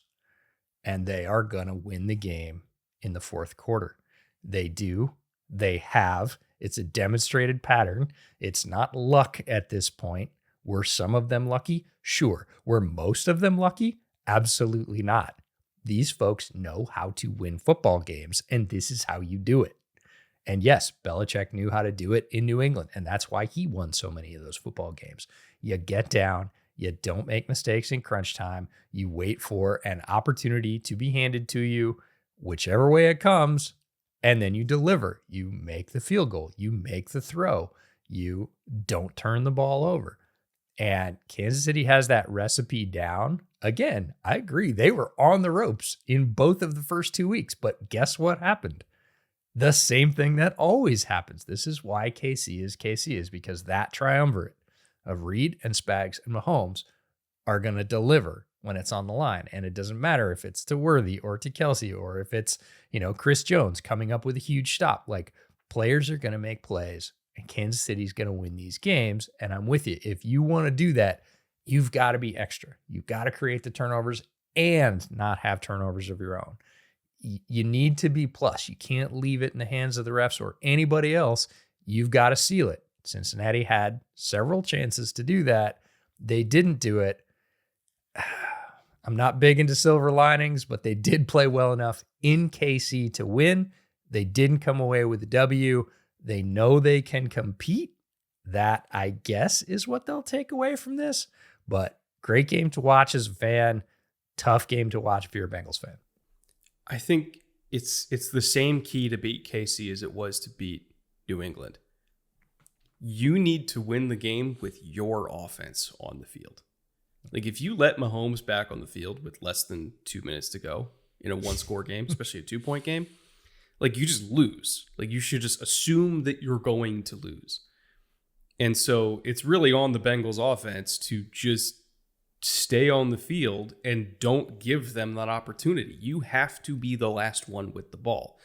[SPEAKER 2] and they are going to win the game in the fourth quarter. They do. They have. It's a demonstrated pattern. It's not luck at this point. Were some of them lucky? Sure. Were most of them lucky? Absolutely not. These folks know how to win football games, and this is how you do it. And yes, Belichick knew how to do it in New England, and that's why he won so many of those football games. You get down, you don't make mistakes in crunch time, you wait for an opportunity to be handed to you, whichever way it comes, and then you deliver. You make the field goal, you make the throw, you don't turn the ball over. And Kansas City has that recipe down. Again, I agree. They were on the ropes in both of the first 2 weeks, but guess what happened? The same thing that always happens. This is why KC is because that triumvirate of Reed and Spags and Mahomes are going to deliver when it's on the line. And it doesn't matter if it's to Worthy or to Kelsey or if it's, Chris Jones coming up with a huge stop. Like, players are going to make plays, and Kansas City's going to win these games. And I'm with you. If you want to do that, you've got to be extra. You've got to create the turnovers and not have turnovers of your own. You need to be plus. You can't leave it in the hands of the refs or anybody else. You've got to seal it. Cincinnati had several chances to do that. They didn't do it. I'm not big into silver linings, but they did play well enough in KC to win. They didn't come away with a W. They know they can compete. That, I guess, is what they'll take away from this. But great game to watch as a fan. Tough game to watch if you're a Bengals fan.
[SPEAKER 1] I think it's the same key to beat KC as it was to beat New England. You need to win the game with your offense on the field. Like, if you let Mahomes back on the field with less than 2 minutes to go in a one-score game, especially a 2-point game, like, you just lose. Like, you should just assume that you're going to lose. And so it's really on the Bengals offense to just stay on the field and don't give them that opportunity. You have to be the last one with the ball,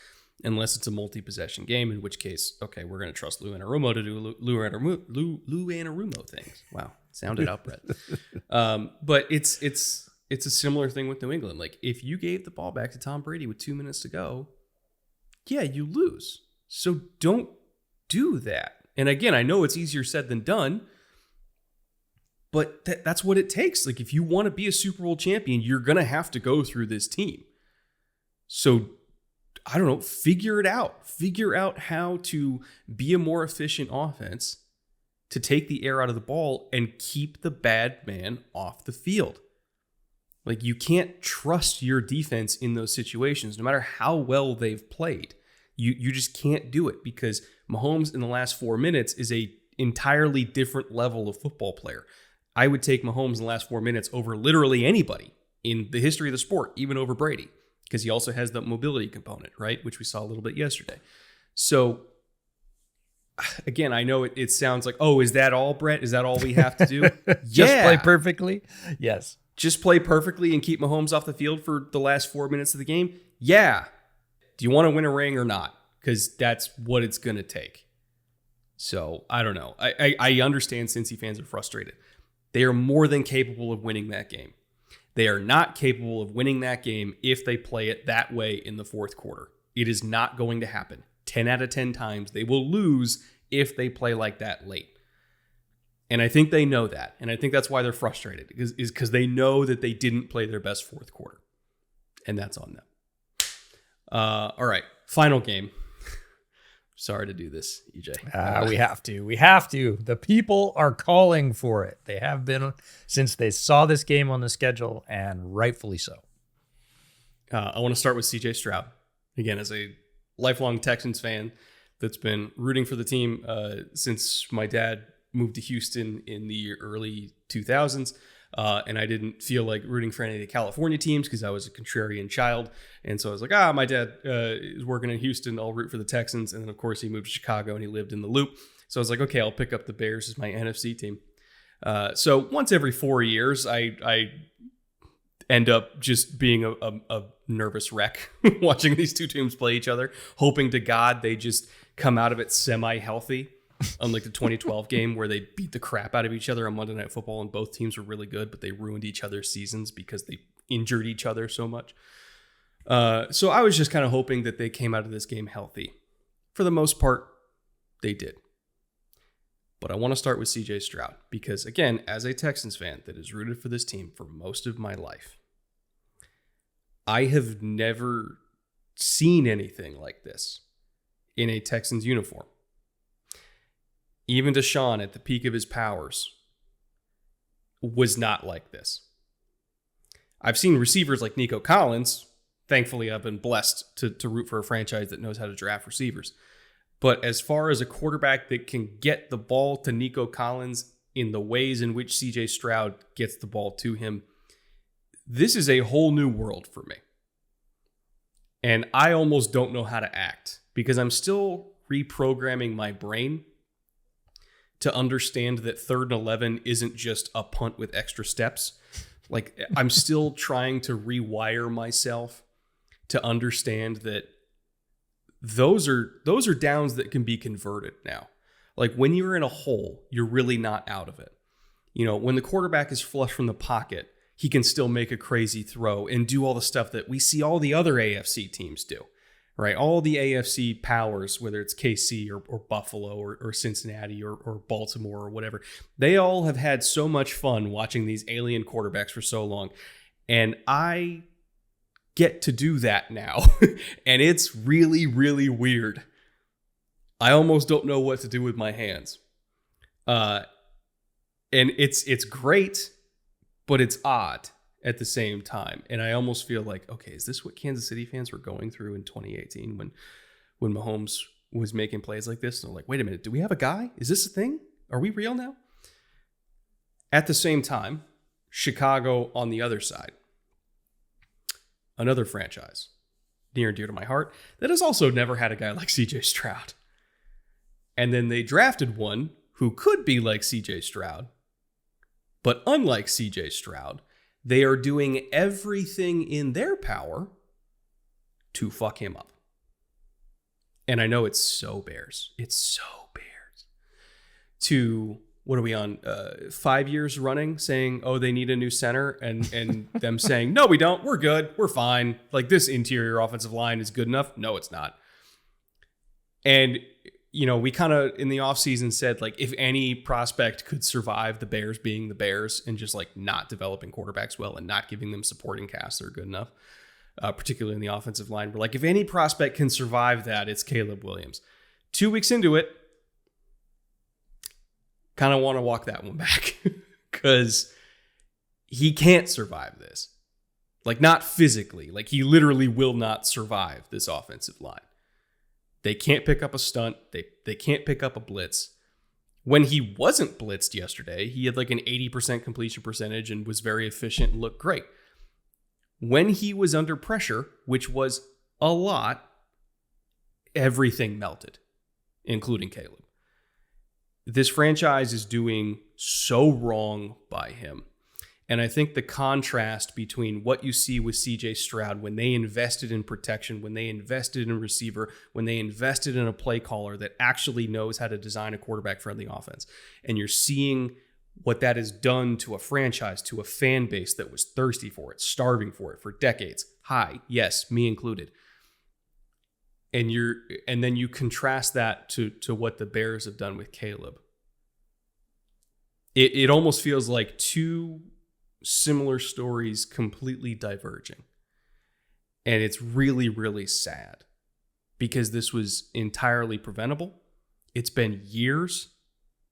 [SPEAKER 1] unless it's a multi-possession game, in which case, okay, we're going to trust Lou Anarumo to do Lou Anarumo things. Wow, sounded out, Brett. But it's a similar thing with New England. Like, if you gave the ball back to Tom Brady with 2 minutes to go, yeah, you lose. So don't do that. And again, I know it's easier said than done, but that's what it takes. Like, if you want to be a Super Bowl champion, you're going to have to go through this team. So, I don't know, figure it out. Figure out how to be a more efficient offense to take the air out of the ball and keep the bad man off the field. Like, you can't trust your defense in those situations, no matter how well they've played. You just can't do it, because Mahomes in the last 4 minutes is a entirely different level of football player. I would take Mahomes in the last 4 minutes over literally anybody in the history of the sport, even over Brady, because he also has the mobility component, right? Which we saw a little bit yesterday. So again, I know it sounds like, oh, is that all, Brett? Is that all we have to do?
[SPEAKER 2] Just play perfectly? Yes.
[SPEAKER 1] Just play perfectly and keep Mahomes off the field for the last 4 minutes of the game? Yeah. Do you want to win a ring or not? Because that's what it's going to take. So, I don't know. I understand Cincy fans are frustrated. They are more than capable of winning that game. They are not capable of winning that game if they play it that way in the fourth quarter. It is not going to happen. 10 out of 10 times they will lose if they play like that late. And I think they know that. And I think that's why they're frustrated, because they know that they didn't play their best fourth quarter. And that's on them. All right, final game. Sorry to do this, EJ.
[SPEAKER 2] We have to. We have to. The people are calling for it. They have been since they saw this game on the schedule, and rightfully so.
[SPEAKER 1] I want to start with CJ Stroud. Again, as a lifelong Texans fan that's been rooting for the team since my dad moved to Houston in the early 2000s. And I didn't feel like rooting for any of the California teams because I was a contrarian child. And so I was like, my dad is working in Houston. I'll root for the Texans. And then, of course, he moved to Chicago and he lived in the Loop. So I was like, okay, I'll pick up the Bears as my NFC team. So once every 4 years, I end up just being a nervous wreck watching these two teams play each other, hoping to God they just come out of it semi-healthy. Unlike the 2012 game where they beat the crap out of each other on Monday Night Football and both teams were really good, but they ruined each other's seasons because they injured each other so much. So I was just kind of hoping that they came out of this game healthy. For the most part, they did. But I want to start with CJ Stroud because, again, as a Texans fan that has rooted for this team for most of my life, I have never seen anything like this in a Texans uniform. Even Deshaun, at the peak of his powers, was not like this. I've seen receivers like Nico Collins. Thankfully, I've been blessed to root for a franchise that knows how to draft receivers. But as far as a quarterback that can get the ball to Nico Collins in the ways in which CJ Stroud gets the ball to him, this is a whole new world for me. And I almost don't know how to act because I'm still reprogramming my brain to understand that 3rd and 11 isn't just a punt with extra steps. Like, I'm still trying to rewire myself to understand that those are downs that can be converted now. Like, when you're in a hole, you're really not out of it. You know, when the quarterback is flush from the pocket, he can still make a crazy throw and do all the stuff that we see all the other AFC teams do. Right, all the AFC powers, whether it's KC or Buffalo or Cincinnati or Baltimore or whatever, they all have had so much fun watching these alien quarterbacks for so long. And I get to do that now. And it's really, really weird. I almost don't know what to do with my hands. And it's great, but it's odd at the same time. And I almost feel like, okay, is this what Kansas City fans were going through in 2018 when Mahomes was making plays like this? And they're like, wait a minute, do we have a guy? Is this a thing? Are we real now? At the same time, Chicago on the other side, another franchise near and dear to my heart that has also never had a guy like CJ Stroud. And then they drafted one who could be like CJ Stroud, but unlike CJ Stroud, they are doing everything in their power to fuck him up. And I know it's so Bears. It's so Bears. To, what are we on, 5 years running saying, oh, they need a new center, and them saying, no, we don't. We're good. We're fine. Like, this interior offensive line is good enough. No, it's not. And, you know, we kind of in the offseason said, like, if any prospect could survive the Bears being the Bears and just like not developing quarterbacks well and not giving them supporting casts that are good enough, particularly in the offensive line, we're like, if any prospect can survive that, it's Caleb Williams. 2 weeks into it, kind of want to walk that one back because he can't survive this. Like, not physically. Like, he literally will not survive this offensive line. They can't pick up a stunt. They can't pick up a blitz. When he wasn't blitzed yesterday, he had like an 80% completion percentage and was very efficient and looked great. When he was under pressure, which was a lot, everything melted, including Caleb. this franchise is doing so wrong by him. And I think the contrast between what you see with CJ Stroud when they invested in protection, when they invested in a receiver, when they invested in a play caller that actually knows how to design a quarterback-friendly offense, and you're seeing what that has done to a franchise, to a fan base that was thirsty for it, starving for it for decades. Hi, yes, me included. And then you contrast that to what the Bears have done with Caleb. It almost feels like two similar stories completely diverging. And it's really, really sad because this was entirely preventable. It's been years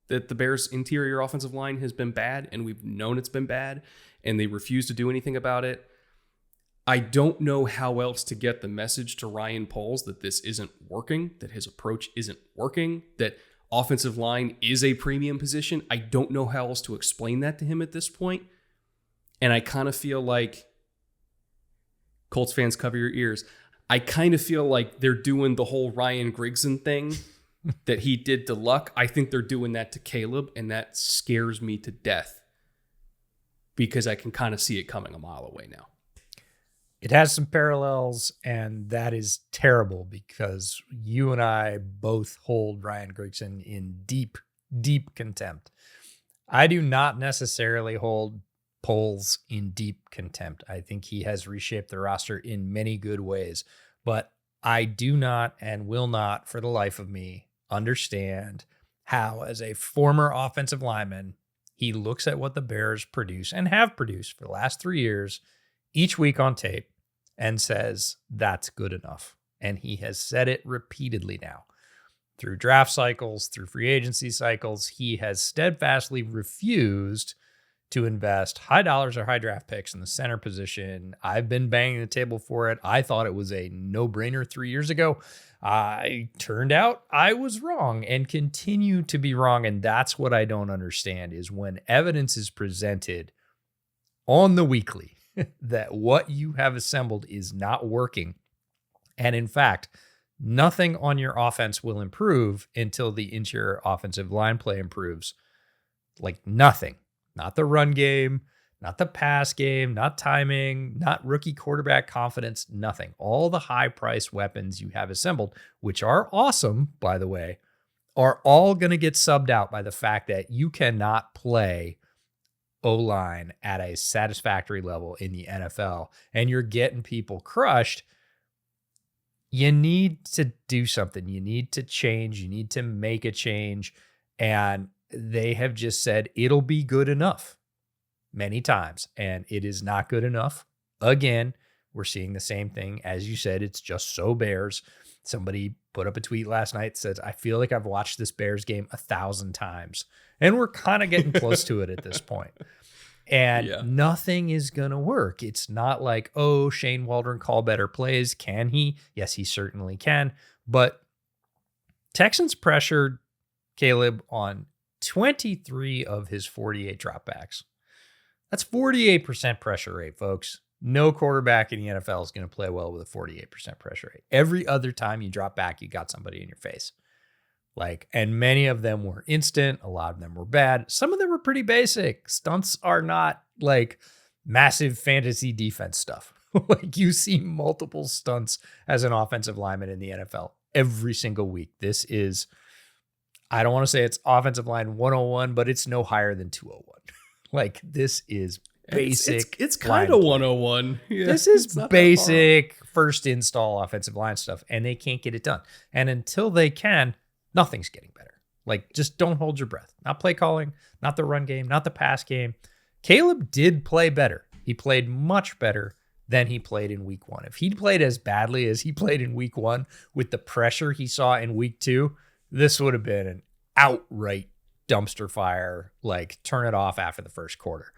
[SPEAKER 1] that the Bears' interior offensive line has been bad, and we've known it's been bad, and they refuse to do anything about it. I don't know how else to get the message to Ryan Poles that this isn't working, that his approach isn't working, that offensive line is a premium position. I don't know how else to explain that to him at this point. And I kind of feel like, Colts fans, cover your ears. I kind of feel like they're doing the whole Ryan Grigson thing that he did to Luck. I think they're doing that to Caleb, and that scares me to death because I can kind of see it coming a mile away now.
[SPEAKER 2] It has some parallels, and that is terrible because you and I both hold Ryan Grigson in deep, deep contempt. I do not necessarily hold Poles in deep contempt. I think he has reshaped the roster in many good ways, but I do not and will not for the life of me understand how, as a former offensive lineman, he looks at what the Bears produce and have produced for the last 3 years each week on tape and says, that's good enough. And he has said it repeatedly now. Through draft cycles, through free agency cycles, he has steadfastly refused to invest high dollars or high draft picks in the center position. I've been banging the table for it. I thought it was a no-brainer 3 years ago. I turned out I was wrong and continue to be wrong. And that's what I don't understand is when evidence is presented on the weekly that what you have assembled is not working. And in fact, nothing on your offense will improve until the interior offensive line play improves. Like nothing. Not the run game, not the pass game, not timing, not rookie quarterback confidence, nothing. All the high-priced weapons you have assembled, which are awesome, by the way, are all going to get subbed out by the fact that you cannot play O-line at a satisfactory level in the NFL, and you're getting people crushed. You need to do something. You need to change. You need to make a change. And they have just said it'll be good enough many times, and it is not good enough. Again, we're seeing the same thing. As you said, it's just so Bears. Somebody put up a tweet last night that says, I feel like I've watched this Bears game 1,000 times, and we're kind of getting close to it at this point. And nothing is going to work. It's not like, oh, Shane Waldron call better plays. Can he? Yes, he certainly can. But Texans pressured Caleb on 23 of his 48 dropbacks. That's 48% pressure rate, folks. No quarterback in the NFL is going to play well with a 48% pressure rate. Every other time you drop back, you got somebody in your face. And many of them were instant. A lot of them were bad. Some of them were pretty basic. Stunts are not like massive fantasy defense stuff. You see multiple stunts as an offensive lineman in the NFL every single week. This is, I don't want to say it's offensive line 101, but it's no higher than 201. This is basic.
[SPEAKER 1] It's kind of 101.
[SPEAKER 2] Yeah, this is basic first install offensive line stuff, and they can't get it done. And until they can, nothing's getting better. Just don't hold your breath. Not play calling, not the run game, not the pass game. Caleb did play better. He played much better than he played in week one. If he'd played as badly as he played in week one with the pressure he saw in week two, this would have been an outright dumpster fire, turn it off after the first quarter.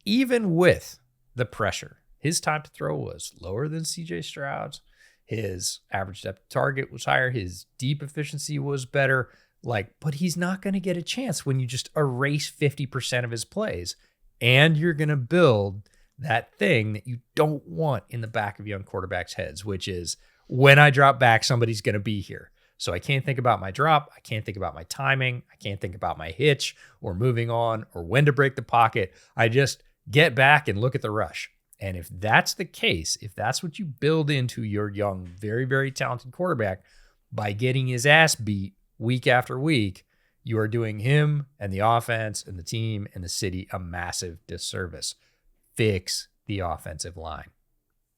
[SPEAKER 2] Even with the pressure, his time to throw was lower than CJ Stroud's. His average depth target was higher. His deep efficiency was better. But he's not going to get a chance when you just erase 50% of his plays. And you're going to build that thing that you don't want in the back of young quarterbacks' heads, which is when I drop back, somebody's going to be here. So I can't think about my drop. I can't think about my timing. I can't think about my hitch or moving on or when to break the pocket. I just get back and look at the rush. And if that's the case, if that's what you build into your young, very, very talented quarterback by getting his ass beat week after week, you are doing him and the offense and the team and the city a massive disservice. Fix the offensive line.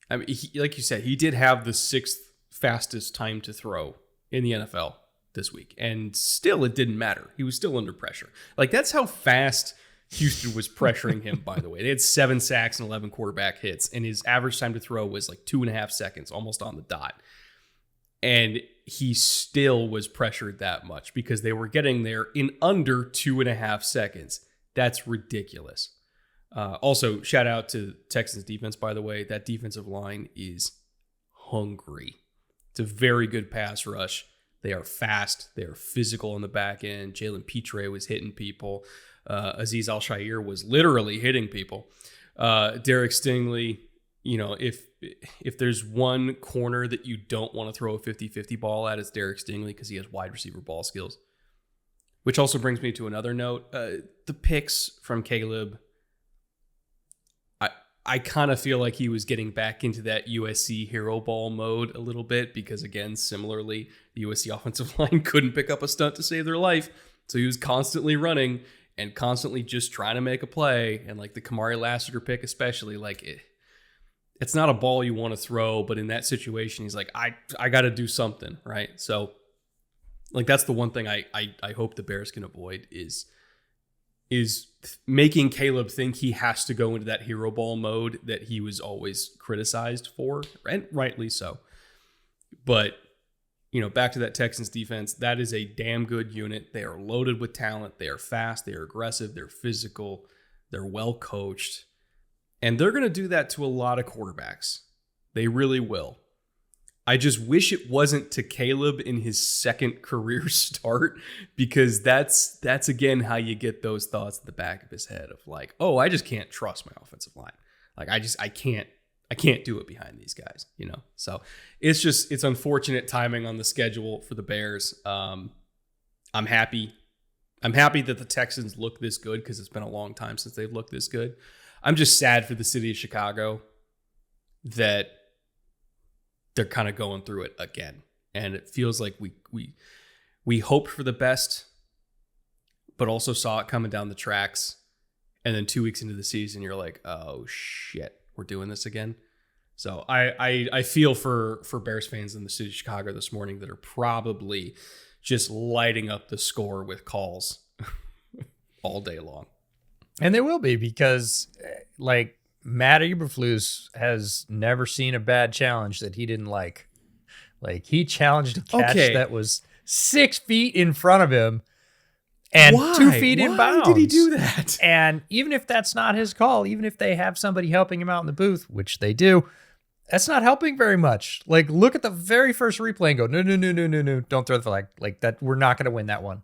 [SPEAKER 1] I mean, like you said, he did have the 6th fastest time to throw in the NFL this week, and still it didn't matter. He was still under pressure. Like, that's how fast Houston was pressuring him, by the way. They had 7 sacks and 11 quarterback hits, and his average time to throw was like 2.5 seconds, almost on the dot. And he still was pressured that much because they were getting there in under 2.5 seconds. That's ridiculous. Also, shout out to Texans defense, by the way. That defensive line is hungry. It's a very good pass rush. They are fast. They are physical on the back end. Jalen Petre was hitting people. Azeez Al-Shaair was literally hitting people. Derek Stingley, if there's one corner that you don't want to throw a 50-50 ball at, it's Derek Stingley because he has wide receiver ball skills. Which also brings me to another note. The picks from Caleb, I kind of feel like he was getting back into that USC hero ball mode a little bit because, again, similarly, the USC offensive line couldn't pick up a stunt to save their life. So he was constantly running and constantly just trying to make a play. And like the Kamari Lassiter pick especially, like it's not a ball you want to throw, but in that situation, he's like, I got to do something, right? So like that's the one thing I hope the Bears can avoid is making Caleb think he has to go into that hero ball mode that he was always criticized for, and rightly so. But, back to that Texans defense, that is a damn good unit. They are loaded with talent. They are fast. They are aggressive. They're physical. They're well coached. And they're going to do that to a lot of quarterbacks. They really will. I just wish it wasn't to Caleb in his 2nd career start, because that's again how you get those thoughts in the back of his head of like, oh, I just can't trust my offensive line. Like I can't do it behind these guys, So it's unfortunate timing on the schedule for the Bears. I'm happy that the Texans look this good because it's been a long time since they've looked this good. I'm just sad for the city of Chicago that they're kind of going through it again. And it feels like we hoped for the best, but also saw it coming down the tracks. And then 2 weeks into the season, you're like, oh shit, we're doing this again. So I feel for Bears fans in the city of Chicago this morning that are probably just lighting up the score with calls all day long.
[SPEAKER 2] And they will be, because like Matt Eberflus has never seen a bad challenge that he didn't like. Like, he challenged a catch that was 6 feet in front of him and 2 feet in bounds.
[SPEAKER 1] Why did he do that?
[SPEAKER 2] And even if that's not his call, even if they have somebody helping him out in the booth, which they do, that's not helping very much. Like, look at the very first replay and go, no, don't throw the flag. Like, that, we're not going to win that one.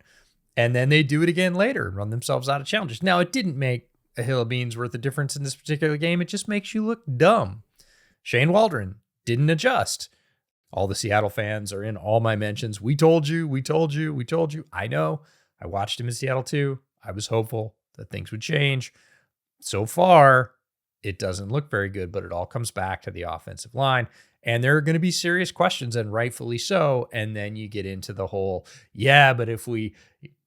[SPEAKER 2] And then they do it again later and run themselves out of challenges. Now, it didn't make a hill of beans worth of difference in this particular game. It just makes you look dumb. Shane Waldron didn't adjust. All the Seattle fans are in all my mentions. We told you. I know. I watched him in Seattle too. I was hopeful that things would change. So far, it doesn't look very good, but it all comes back to the offensive line. And there are going to be serious questions, and rightfully so. And then you get into the whole, but if we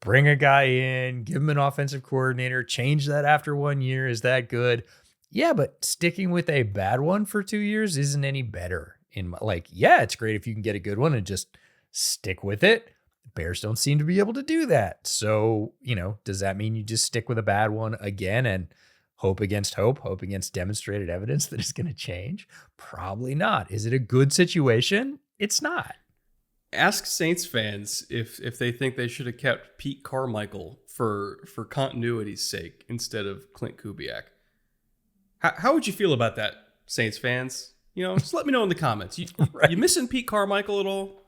[SPEAKER 2] bring a guy in, give him an offensive coordinator, change that after 1 year, is that good? Yeah, but sticking with a bad one for 2 years isn't any better. It's great if you can get a good one and just stick with it. The Bears don't seem to be able to do that. So, does that mean you just stick with a bad one again and hope against demonstrated evidence that it's going to change? Probably not. Is it a good situation? It's not.
[SPEAKER 1] Ask Saints fans if they think they should have kept Pete Carmichael for continuity's sake instead of Clint Kubiak. How would you feel about that, Saints fans? Just let me know in the comments. You missing Pete Carmichael at all?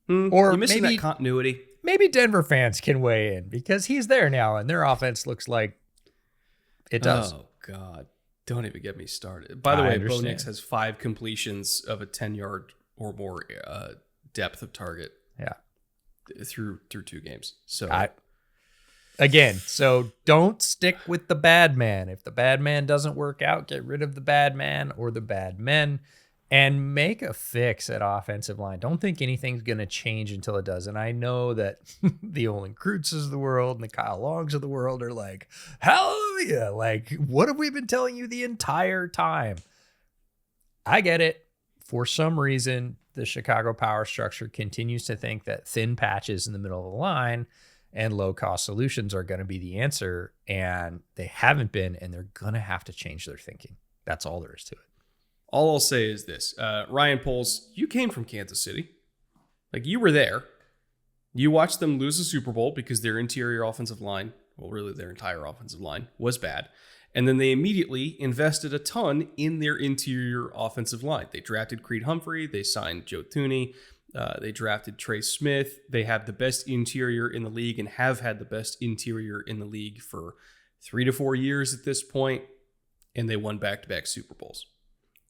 [SPEAKER 2] Or
[SPEAKER 1] you missing
[SPEAKER 2] maybe,
[SPEAKER 1] that continuity?
[SPEAKER 2] Maybe Denver fans can weigh in, because he's there now and their offense looks like it does.
[SPEAKER 1] Oh, God. Don't even get me started. By the way, Bo Nix has 5 completions of a 10-yard or more depth of target
[SPEAKER 2] Yeah.
[SPEAKER 1] Through 2 games. So
[SPEAKER 2] so don't stick with the bad man. If the bad man doesn't work out, get rid of the bad man or the bad men and make a fix at offensive line. Don't think anything's going to change until it does. And I know that the Olin Kreutzes of the world and the Kyle Longs of the world are like, hallelujah. Like, what have we been telling you the entire time? I get it. For some reason, the Chicago power structure continues to think that thin patches in the middle of the line and low-cost solutions are going to be the answer, and they haven't been, and they're going to have to change their thinking. That's all there is to it.
[SPEAKER 1] All I'll say is this. Ryan Poles, you came from Kansas City. Like, you were there. You watched them lose the Super Bowl because their interior offensive line, well, really their entire offensive line, was bad. And then they immediately invested a ton in their interior offensive line. They drafted Creed Humphrey. They signed Joe Thuney. They drafted Trey Smith. They have the best interior in the league and have had the best interior in the league for 3 to 4 years at this point, and they won back-to-back Super Bowls.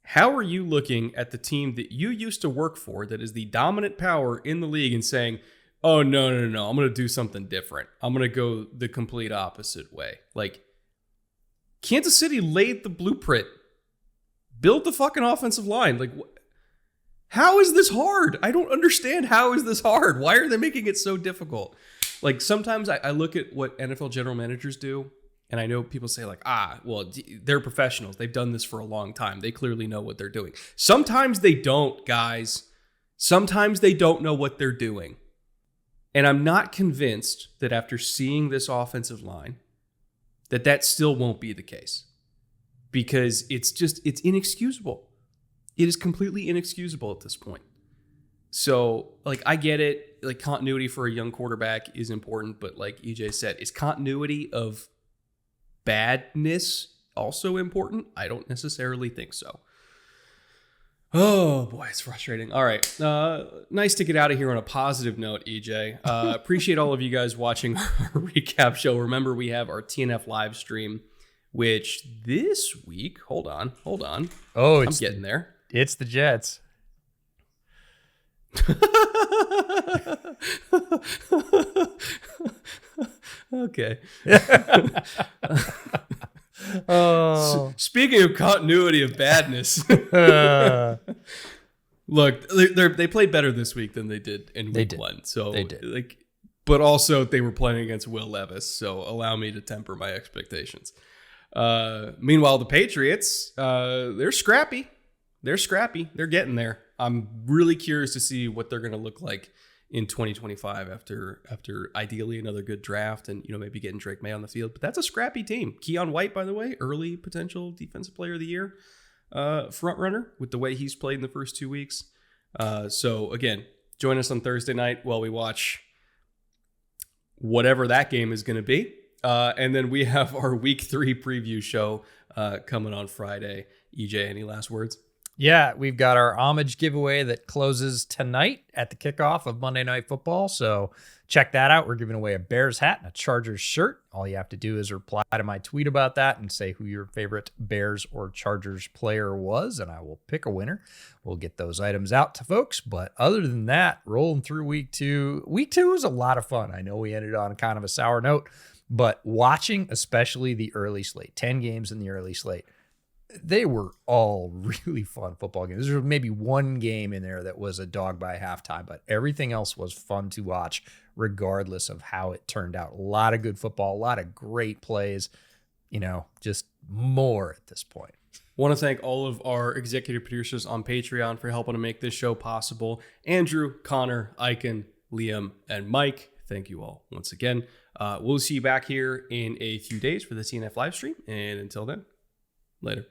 [SPEAKER 1] How are you looking at the team that you used to work for that is the dominant power in the league and saying, oh, no, I'm going to do something different. I'm going to go the complete opposite way. Like, Kansas City laid the blueprint. Build the fucking offensive line. Like, how is this hard? I don't understand. How is this hard? Why are they making it so difficult? Like, sometimes I look at what NFL general managers do, and I know people say like, well, they're professionals. They've done this for a long time. They clearly know what they're doing. Sometimes they don't, guys. Sometimes they don't know what they're doing. And I'm not convinced that after seeing this offensive line, that still won't be the case. Because it's inexcusable. It is completely inexcusable at this point. So, like, I get it. Like, continuity for a young quarterback is important. But like EJ said, is continuity of badness also important? I don't necessarily think so. Oh boy, it's frustrating. All right. Nice to get out of here on a positive note, EJ. Appreciate all of you guys watching our recap show. Remember, we have our TNF live stream, which this week, hold on.
[SPEAKER 2] Oh,
[SPEAKER 1] I'm getting there.
[SPEAKER 2] It's the Jets.
[SPEAKER 1] Okay.
[SPEAKER 2] Oh.
[SPEAKER 1] Speaking of continuity of badness, look, they played better this week than they did in week 1. So
[SPEAKER 2] they did.
[SPEAKER 1] Like, but also they were playing against Will Levis, so allow me to temper my expectations. Meanwhile, the Patriots, they're scrappy. They're getting there. I'm really curious to see what they're going to look like in 2025 after ideally another good draft and, maybe getting Drake May on the field. But that's a scrappy team. Keon White, by the way, early potential defensive player of the year front runner with the way he's played in the first 2 weeks. So again, join us on Thursday night while we watch whatever that game is going to be. And then we have our week 3 preview show coming on Friday. EJ, any last words?
[SPEAKER 2] Yeah, we've got our homage giveaway that closes tonight at the kickoff of Monday Night Football. So check that out. We're giving away a Bears hat and a Chargers shirt. All you have to do is reply to my tweet about that and say who your favorite Bears or Chargers player was, and I will pick a winner. We'll get those items out to folks. But other than that, rolling through week 2. Week 2 was a lot of fun. I know we ended on kind of a sour note, but watching especially the early slate, 10 games in the early slate, they were all really fun football games. There was maybe one game in there that was a dog by halftime, but everything else was fun to watch regardless of how it turned out. A lot of good football, a lot of great plays, just more at this point.
[SPEAKER 1] Want to thank all of our executive producers on Patreon for helping to make this show possible. Andrew, Connor, Aiken, Liam, and Mike. Thank you all once again. We'll see you back here in a few days for the TNF live stream. And until then, later.